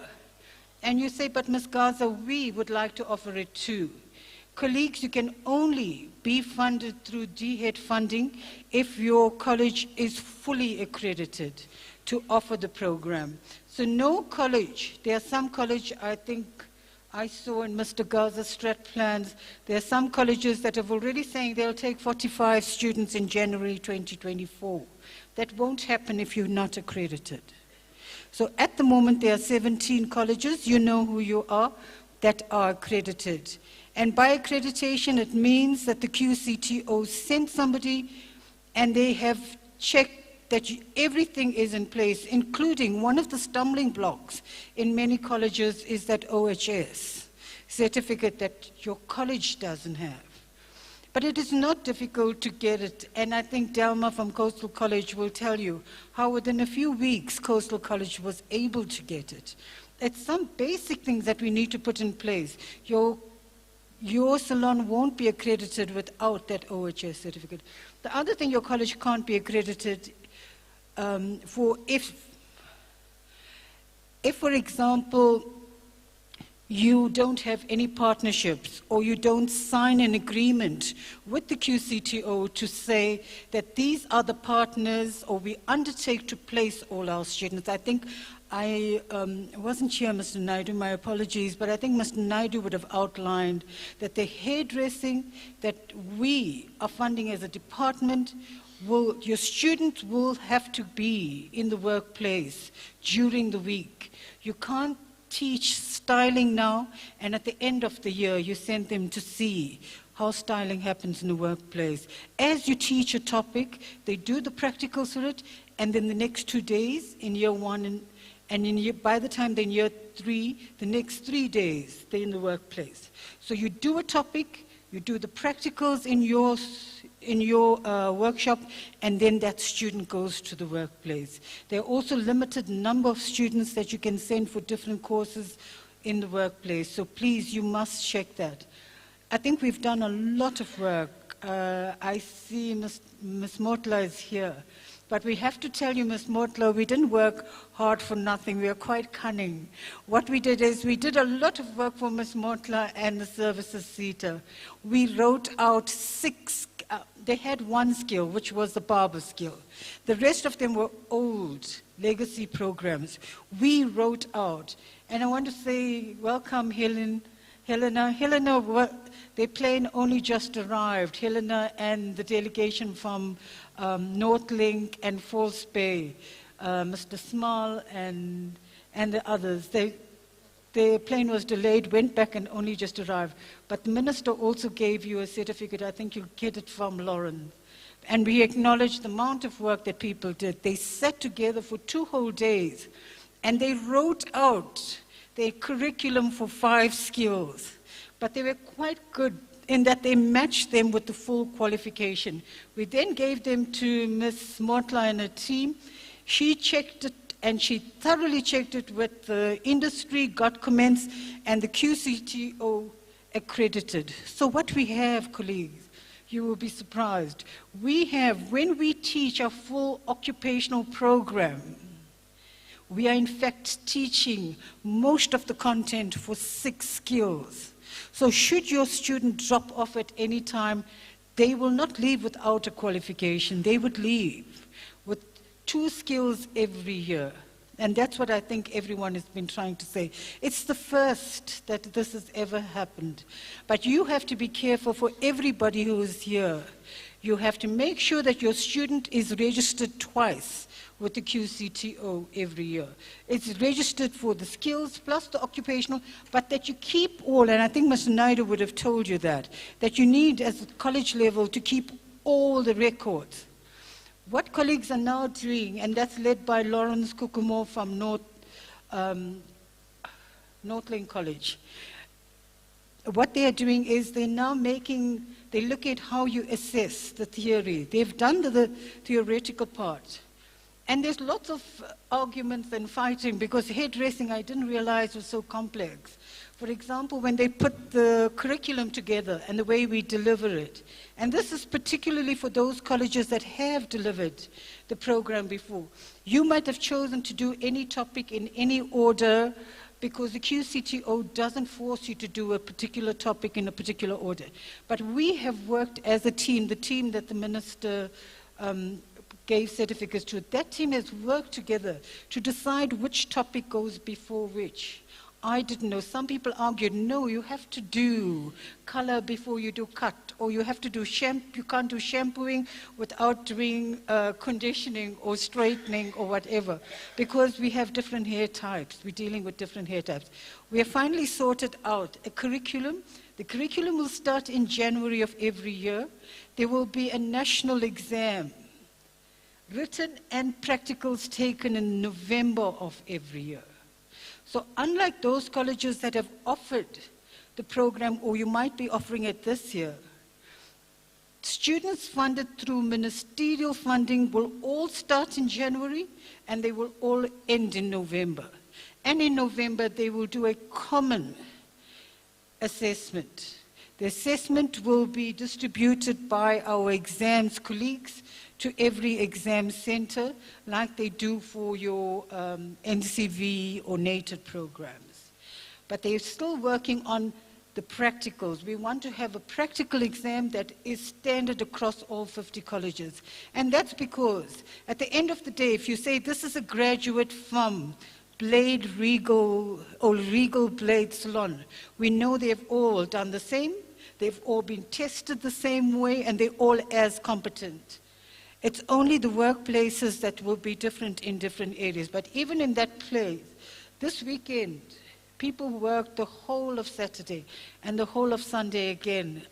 And you say, but Ms. Garza, we would like to offer it too. Colleagues, you can only be funded through DHET funding if your college is fully accredited to offer the program. So no college, there are some colleges, I think I saw in Mr. Garza's strat plans, there are some colleges that have already saying they'll take 45 students in January 2024. That won't happen if you're not accredited. So at the moment there are 17 colleges, you know who you are, that are accredited. And by accreditation, it means that the QCTO sent somebody and they have checked that everything is in place, including one of the stumbling blocks in many colleges is that OHS certificate that your college doesn't have. But it is not difficult to get it, and I think Delma from Coastal College will tell you how within a few weeks Coastal College was able to get it. It's some basic things that we need to put in place. Your salon won't be accredited without that OHS certificate. The other thing, your college can't be accredited if, for example, you don't have any partnerships or you don't sign an agreement with the QCTO to say that these are the partners or we undertake to place all our students. I think I wasn't here, Mr. Naidu, my apologies, but I think Mr. Naidu would have outlined that the hairdressing that we are funding as a department, your students will have to be in the workplace during the week. You can't teach styling now, and at the end of the year, you send them to see how styling happens in the workplace. As you teach a topic, they do the practicals for it, and then the next 2 days in year one, by the time they're in year 3, the next 3 days, they're in the workplace. So you do a topic, you do the practicals in your workshop, and then that student goes to the workplace. There are also limited number of students that you can send for different courses in the workplace. So please, you must check that. I think we've done a lot of work. I see Ms. Mortler is here. But we have to tell you, Ms. Mortler, we didn't work hard for nothing. We are quite cunning. What we did is we did a lot of work for Ms. Mortler and the services seater. We wrote out 6, they had 1 skill, which was the barber skill. The rest of them were old legacy programs. We wrote out, and I want to say, welcome, Helena. Their plane only just arrived. Helena and the delegation from Northlink and False Bay, Mr. Small and the others. Their plane was delayed, went back and only just arrived. But the minister also gave you a certificate. I think you'll get it from Lauren. And we acknowledge the amount of work that people did. They sat together for 2 whole days and they wrote out their curriculum for 5 skills. But they were quite good in that they matched them with the full qualification. We then gave them to Ms. Mortler and her team. She checked it, and she thoroughly checked it with the industry, got comments, and the QCTO accredited. So what we have, colleagues, you will be surprised. We have, when we teach a full occupational program, we are in fact teaching most of the content for 6 skills. So should your student drop off at any time, they will not leave without a qualification. They would leave with 2 skills every year. And that's what I think everyone has been trying to say. It's the first that this has ever happened. But you have to be careful for everybody who is here. You have to make sure that your student is registered twice with the QCTO every year. It's registered for the skills plus the occupational, but that you keep all, and I think Mr. Naidu would have told you that you need as a college level to keep all the records. What colleagues are now doing, and that's led by Lawrence Kukumo from Northlink College, what they are doing is they're now they look at how you assess the theory. They've done the theoretical part. And there's lots of arguments and fighting because hairdressing, I didn't realize, was so complex. For example, when they put the curriculum together and the way we deliver it, and this is particularly for those colleges that have delivered the program before. You might have chosen to do any topic in any order because the QCTO doesn't force you to do a particular topic in a particular order. But we have worked as a team, the team that the minister gave certificates to. That team has worked together to decide which topic goes before which. I didn't know. Some people argued, no, you have to do color before you do cut, or you have to do you can't do shampooing without doing conditioning or straightening or whatever, because we have different hair types. We're dealing with different hair types. We have finally sorted out a curriculum The curriculum will start in January of every year. There will be a national exam, written and practicals taken in November of every year. So unlike those colleges that have offered the program, or you might be offering it this year, students funded through ministerial funding will all start in January and they will all end in November. And in November, they will do a common assessment. The assessment will be distributed by our exams colleagues to every exam center, like they do for your NCV or NATED programs. But they're still working on the practicals. We want to have a practical exam that is standard across all 50 colleges. And that's because at the end of the day, if you say this is a graduate from Blade Regal or Regal Blade Salon, we know they've all done the same, they've all been tested the same way, and they're all as competent. It's only the workplaces that will be different in different areas. But even in that place, this weekend, people worked the whole of Saturday and the whole of Sunday again,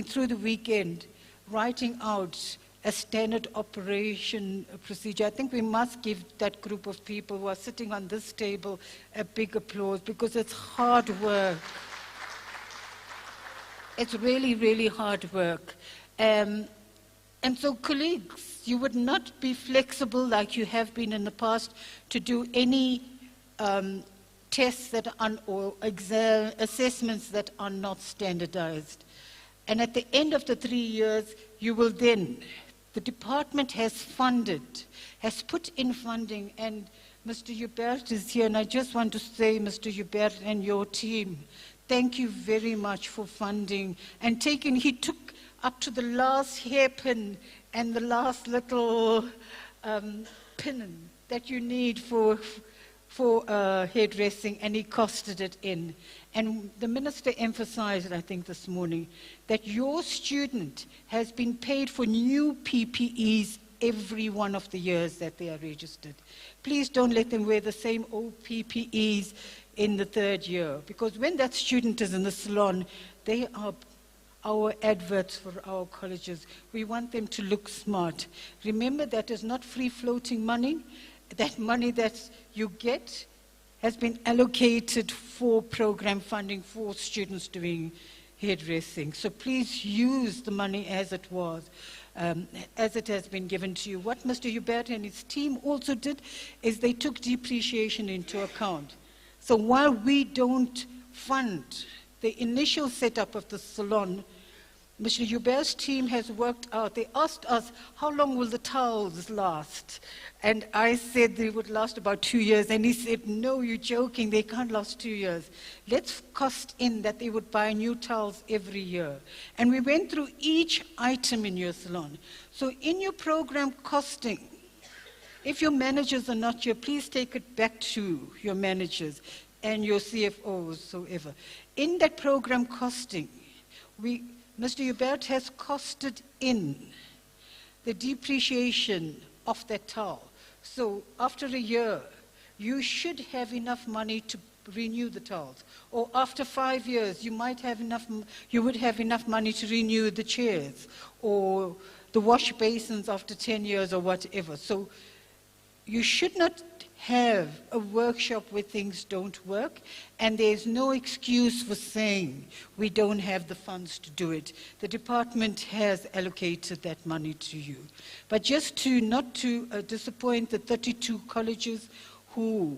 through the weekend, writing out a standard operation procedure. I think we must give that group of people who are sitting on this table a big applause, because it's hard work. It's really, really hard work. And so, colleagues, you would not be flexible like you have been in the past to do any tests that are or exam assessments that are not standardized. And at the end of the 3 years, you will then, the department has funded, has put in funding, and Mr. Hubert is here, and I just want to say, Mr. Hubert and your team, thank you very much for funding and taking, he took up to the last hairpin and the last little pin that you need for hairdressing, and he costed it in. And the minister emphasized, I think this morning, that your student has been paid for new PPEs every one of the years that they are registered. Please don't let them wear the same old PPEs in the 3rd year, because when that student is in the salon, they are our adverts for our colleges. We want them to look smart. Remember, that is not free-floating money. That money that you get has been allocated for program funding for students doing hairdressing. So please use the money as it was, as it has been given to you. What Mr. Hubert and his team also did is they took depreciation into account. So while we don't fund the initial setup of the salon, Mr. Hubert's team has worked out, they asked us, how long will the towels last? And I said they would last about 2 years. And he said, no, you're joking, they can't last 2 years. Let's cost in that they would buy new towels every year. And we went through each item in your salon. So in your program costing, if your managers are not here, please take it back to your managers and your CFOs, so ever. In that program costing, Mr. Hubert has costed in the depreciation of that towel. So after a year, you should have enough money to renew the towels. Or after 5 years, you would have enough money to renew the chairs or the wash basins after 10 years or whatever. So you should not have a workshop where things don't work, and there's no excuse for saying we don't have the funds to do it. The department has allocated that money to you. But just not to disappoint the 32 colleges who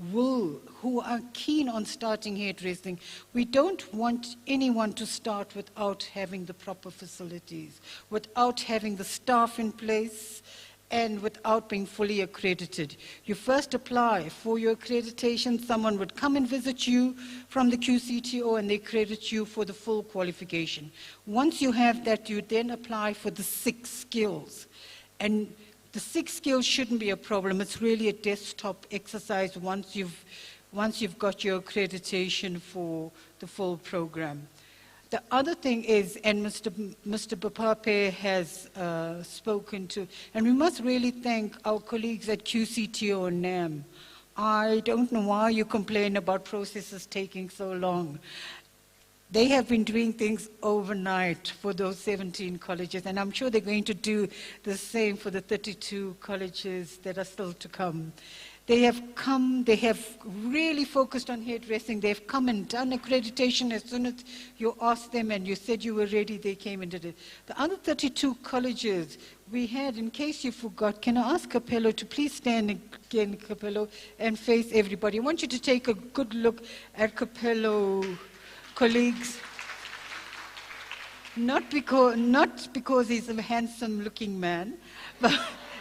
are keen on starting hairdressing, we don't want anyone to start without having the proper facilities, without having the staff in place, and without being fully accredited. You first apply for your accreditation, someone would come and visit you from the QCTO and they accredit you for the full qualification. Once you have that, you then apply for the 6 skills. And the 6 skills shouldn't be a problem. It's really a desktop exercise once you've got your accreditation for the full program. The other thing is, and Mr. Bapape has spoken to, and we must really thank our colleagues at QCTO and NAM. I don't know why you complain about processes taking so long. They have been doing things overnight for those 17 colleges, and I'm sure they're going to do the same for the 32 colleges that are still to come. They have come, they have really focused on hairdressing. They've come and done accreditation as soon as you asked them and you said you were ready, they came and did it. The other 32 colleges we had, in case you forgot, can I ask Capello to please stand again, Capello, and face everybody. I want you to take a good look at Capello colleagues. Not because he's a handsome-looking man, but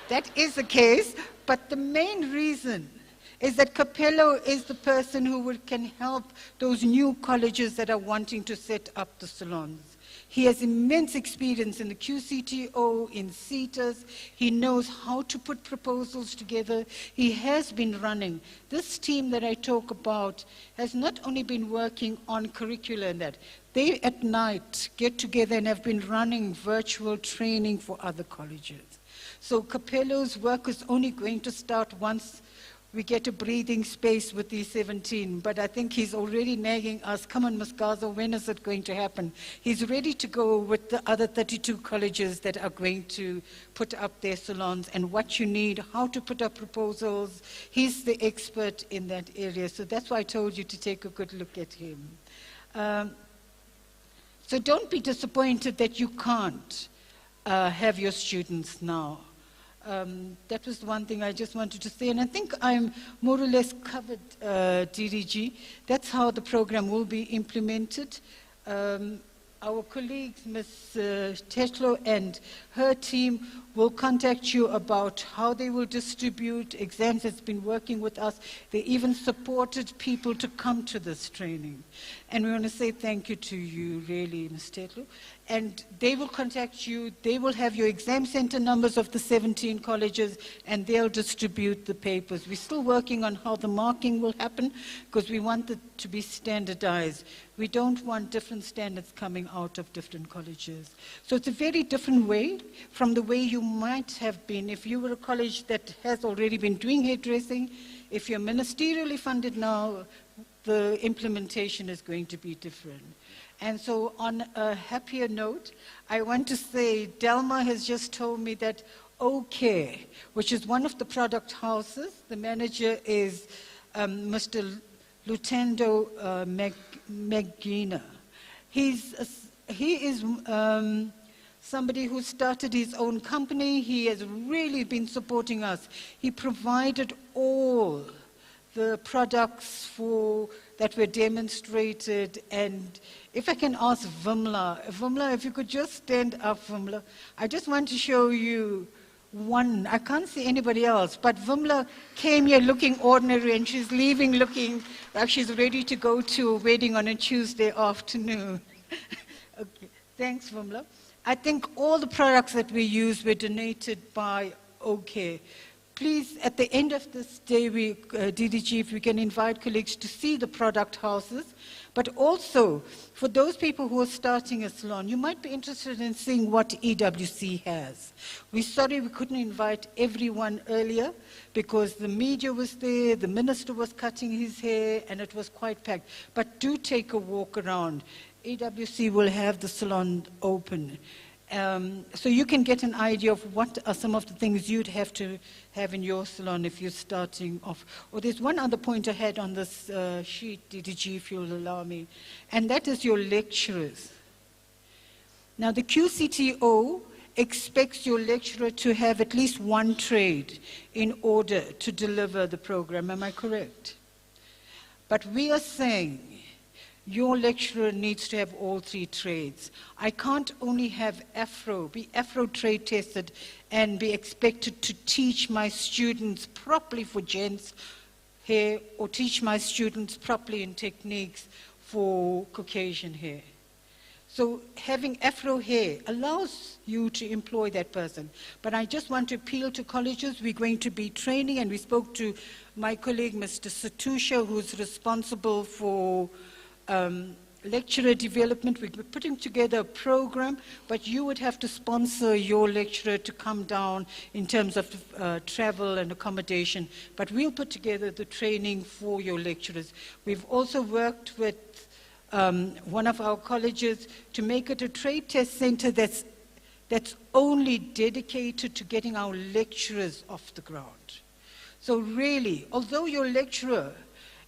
that is the case. But the main reason is that Capello is the person who can help those new colleges that are wanting to set up the salons. He has immense experience in the QCTO, in CETAs. He knows how to put proposals together. He has been running. This team that I talk about has not only been working on curricula and that, they at night get together and have been running virtual training for other colleges. So Capello's work is only going to start once we get a breathing space with these 17, but I think he's already nagging us, come on, Ms. Gaza, when is it going to happen? He's ready to go with the other 32 colleges that are going to put up their salons and what you need, how to put up proposals. He's the expert in that area, so that's why I told you to take a good look at him. So don't be disappointed that you can't have your students now. That was one thing I just wanted to say, and I think I'm more or less covered, DDG. That's how the program will be implemented. Our colleagues, Ms. Tetlo and her team, will contact you about how they will distribute exams. Has been working with us. They even supported people to come to this training. And we want to say thank you to you, really, Ms. Tetlo. And they will contact you. They will have your exam center numbers of the 17 colleges, and they'll distribute the papers. We're still working on how the marking will happen, because we want it to be standardized. We don't want different standards coming out of different colleges. So it's a very different way from the way you might have been if you were a college that has already been doing hairdressing. If you're ministerially funded now, the implementation is going to be different. And so on a happier note, I want to say Delma has just told me that OK, which is one of the product houses, the manager is Mr. Lutendo Magina. He is somebody who started his own company. He has really been supporting us. He provided all the products that were demonstrated. And if I can ask Vimla, if you could just stand up, Vimla. I just want to show you one. I can't see anybody else, but Vimla came here looking ordinary, and she's leaving looking like she's ready to go to a wedding on a Tuesday afternoon. Okay, thanks, Vimla. I think all the products that we use were donated by OK. Please, at the end of this day, DDG, if we can invite colleagues to see the product houses, but also for those people who are starting a salon, you might be interested in seeing what EWC has. We're sorry we couldn't invite everyone earlier because the media was there, the minister was cutting his hair, and it was quite packed. But do take a walk around. EWC will have the salon open. So you can get an idea of what are some of the things you'd have to have in your salon if you're starting off. Or there's one other point I had on this sheet, DDG, if you'll allow me, and that is your lecturers. Now, the QCTO expects your lecturer to have at least one trade in order to deliver the program. Am I correct? But we are saying your lecturer needs to have all three trades. I can't only have be Afro trade tested and be expected to teach my students properly for gents hair or teach my students properly in techniques for Caucasian hair. So having Afro hair allows you to employ that person. But I just want to appeal to colleges. We're going to be training, and we spoke to my colleague, Mr. Satusha, who's responsible for lecturer development. We're putting together a program, but you would have to sponsor your lecturer to come down in terms of travel and accommodation. But we'll put together the training for your lecturers. We've also worked with one of our colleges to make it a trade test center that's only dedicated to getting our lecturers off the ground. So really, although your lecturer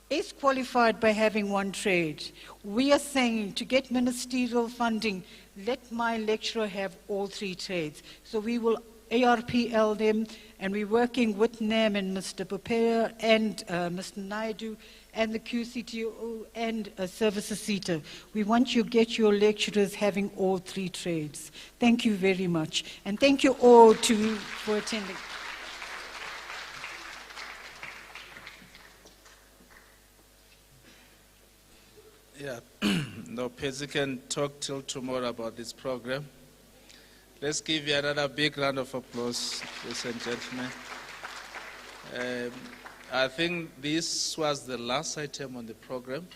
is qualified by having one trade, we are saying to get ministerial funding, let my lecturer have all three trades. So we will ARPL them, and we're working with NAM and Mr. Popera and Mr. Naidu and the QCTO and Services CETA. We want you to get your lecturers having all three trades. Thank you very much. And thank you all for attending. Yeah, no, Pezzi can talk till tomorrow about this program. Let's give you another big round of applause, ladies and gentlemen. I think this was the last item on the program,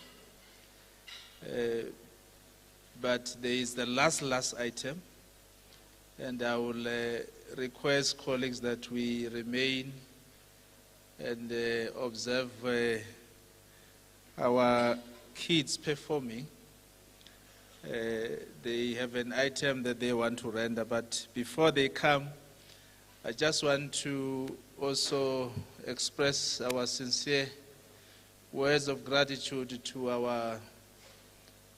but there is the last item, and I will request colleagues that we remain and observe our kids performing. They have an item that they want to render, but before they come, I just want to also express our sincere words of gratitude to our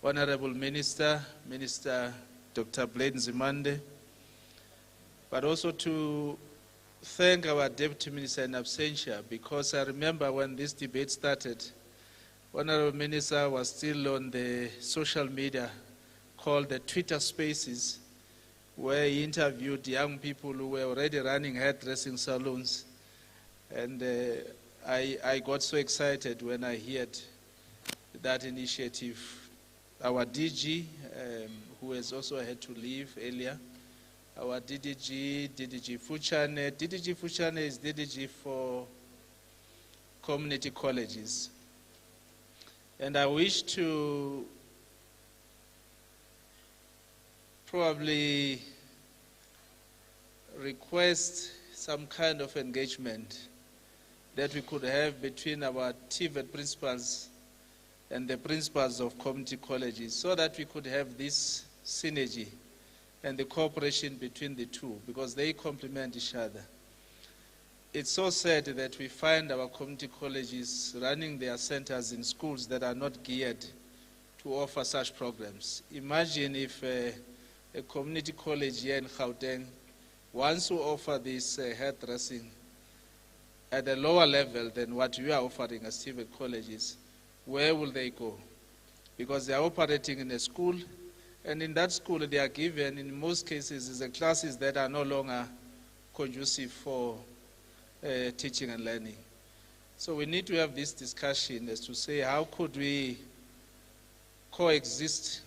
Honorable Minister Dr. Blade Nzimande, but also to thank our Deputy Minister in absentia, because I remember when this debate started, Honorable Minister was still on the social media called the Twitter Spaces, where he interviewed young people who were already running hairdressing salons. And I got so excited when I heard that initiative. Our DG, who has also had to leave earlier, our DDG Fuchane. DDG Fuchane is DDG for community colleges. And I wish to probably request some kind of engagement that we could have between our TVET principals and the principals of community colleges, so that we could have this synergy and the cooperation between the two, because they complement each other. It's so sad that we find our community colleges running their centers in schools that are not geared to offer such programs. Imagine if a community college here in Gauteng wants to offer this hairdressing at a lower level than what we are offering as TVET colleges. Where will they go? Because they are operating in a school, and in that school they are given, in most cases, the classes that are no longer conducive for teaching and learning. So we need to have this discussion as to say, how could we coexist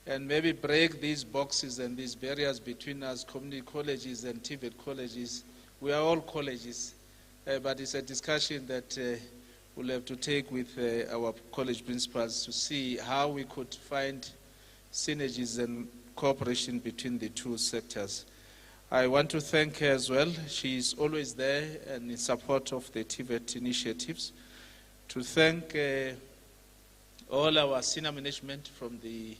and maybe break these boxes and these barriers between us, community colleges and TVET colleges. We are all colleges, but it's a discussion that we'll have to take with our college principals to see how we could find synergies and cooperation between the two sectors. I want to thank her as well. She's always there and in support of the TVET initiatives. To thank all our senior management from the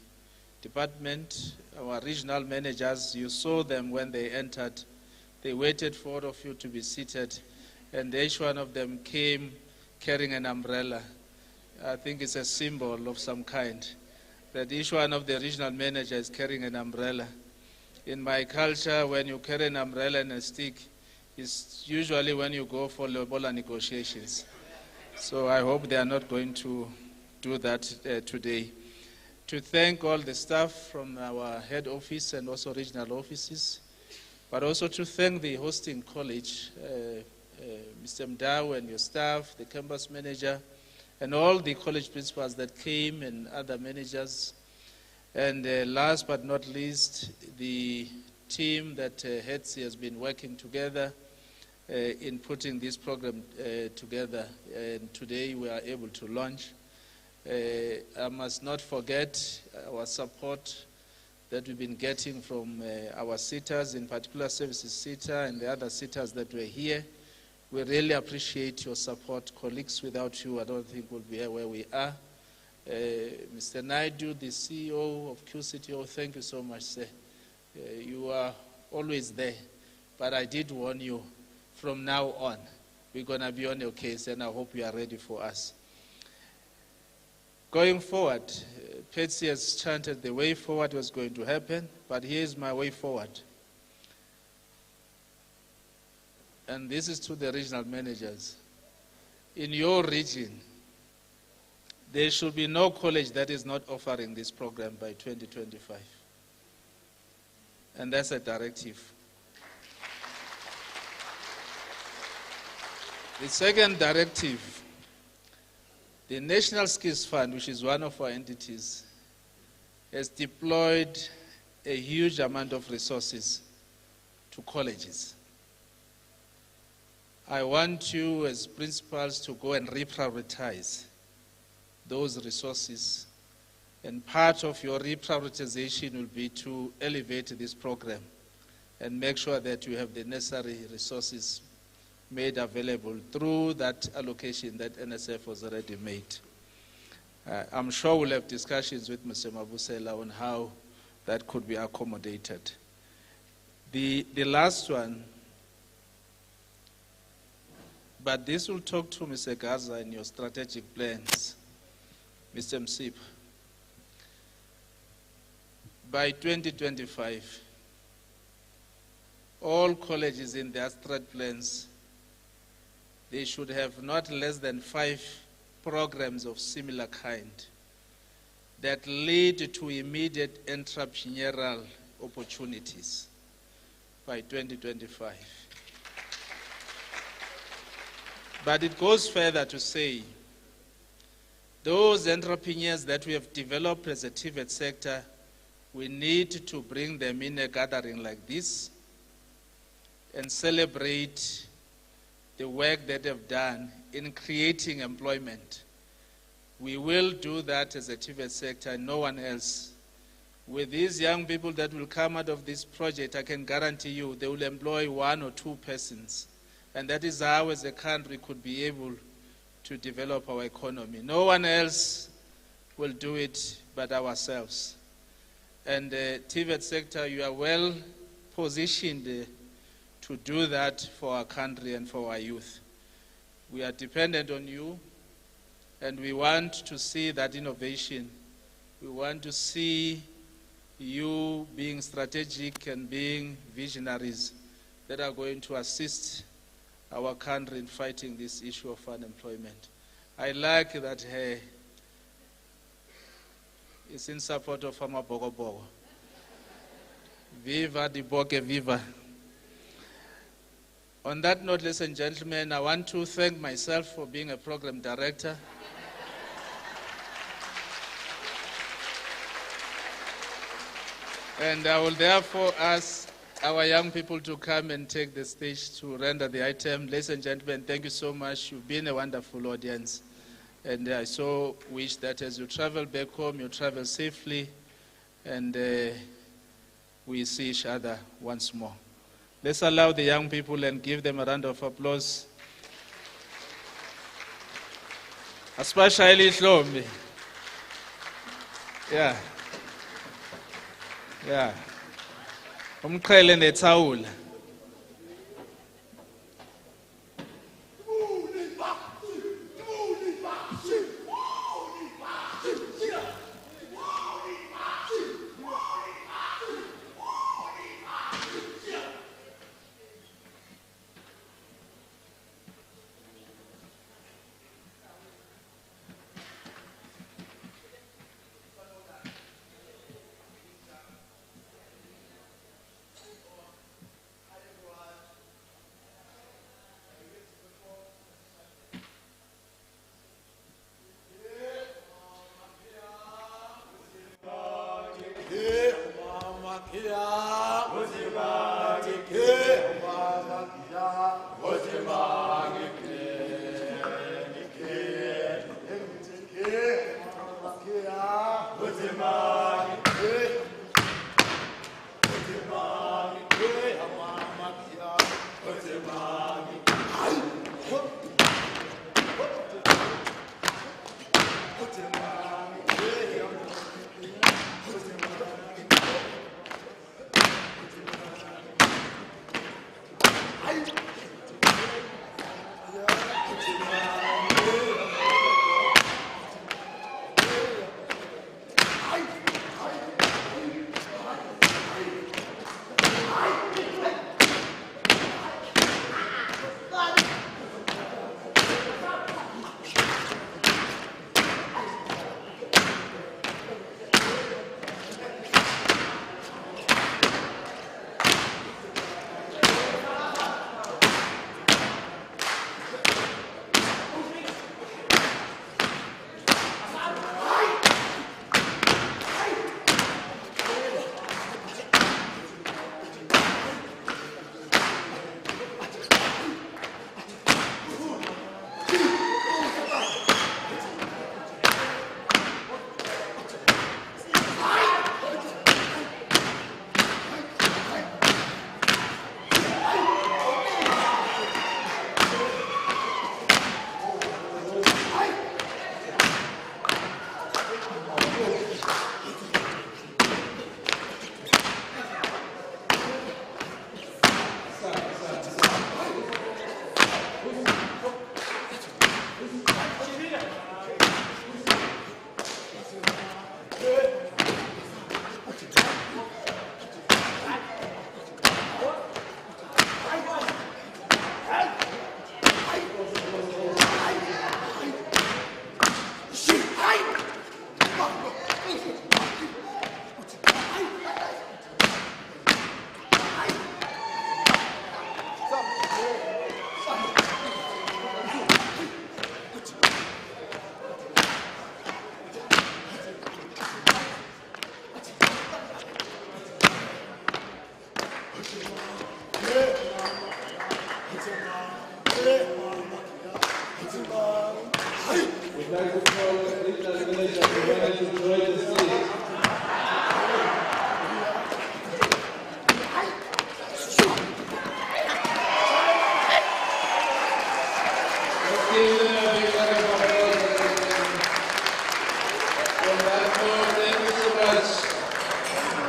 department, our regional managers. You saw them when they entered. They waited for all of you to be seated, and each one of them came carrying an umbrella. I think it's a symbol of some kind, that each one of the regional managers is carrying an umbrella. In my culture, when you carry an umbrella and a stick, it's usually when you go for lobola negotiations. So I hope they are not going to do that today. To thank all the staff from our head office and also regional offices, but also to thank the hosting college, Mr. Mdau and your staff, the campus manager, and all the college principals that came and other managers. And last but not least, the team that HETSI has been working together in putting this program together. And today we are able to launch. I must not forget our support that we've been getting from our sitters, in particular Services SITA and the other sitters that were here. We really appreciate your support, colleagues. Without you, I don't think we'll be here where we are. Mr. Naidu, the CEO of QCTO, thank you so much, sir. You are always there, but I did warn you, from now on, we're going to be on your case, and I hope you are ready for us. Going forward, Patsy has chanted the way forward was going to happen, but here's my way forward. And this is to the regional managers. In your region, there should be no college that is not offering this program by 2025. And that's a directive. The second directive, the National Skills Fund, which is one of our entities, has deployed a huge amount of resources to colleges. I want you as principals to go and reprioritize those resources, and part of your reprioritization will be to elevate this program and make sure that you have the necessary resources made available through that allocation that NSF has already made. I'm sure we'll have discussions with Mr. Mabusela on how that could be accommodated. The last one, but this will talk to Mr. Gaza in your strategic plans, Mr. Msip. By 2025, all colleges in their strat plans, they should have not less than 5 programs of similar kind that lead to immediate entrepreneurial opportunities by 2025. But it goes further to say, those entrepreneurs that we have developed as a TVET sector, we need to bring them in a gathering like this and celebrate the work that they've done in creating employment. We will do that as a TVET sector, no one else. With these young people that will come out of this project, I can guarantee you they will employ 1 or 2 persons. And that is how, as a country, could be able to develop our economy. No one else will do it but ourselves. And the TVET sector, you are well positioned to do that for our country and for our youth. We are dependent on you, and we want to see that innovation. We want to see you being strategic and being visionaries that are going to assist our country in fighting this issue of unemployment. I like that it's in support of Amabogobogo. Viva di Boke, viva. On that note, ladies and gentlemen, I want to thank myself for being a program director. And I will therefore ask our young people to come and take the stage to render the item. Ladies and gentlemen, thank you so much. You've been a wonderful audience. And I so wish that as you travel back home, you travel safely, and we see each other once more. Let's allow the young people and give them a round of applause. Especially Shlomi. Yeah. Yeah. Umqhele nethawula. We'd like to call Little Village everyone to join the stage. Thank you so much.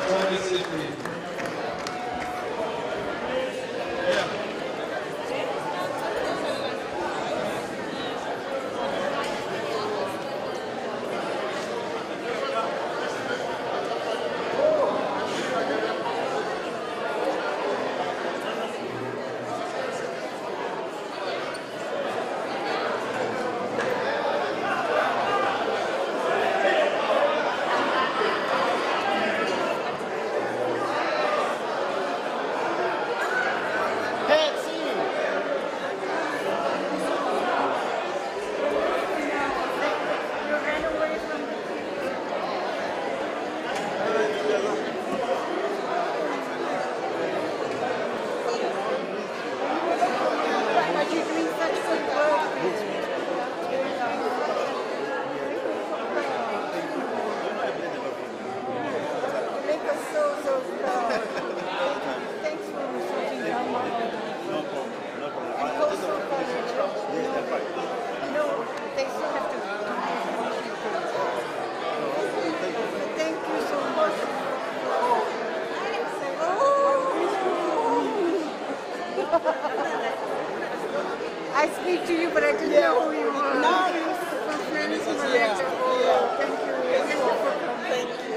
Join the stage, please. I speak to you, but I didn't know who you were. No, Thank you. Thank you for coming.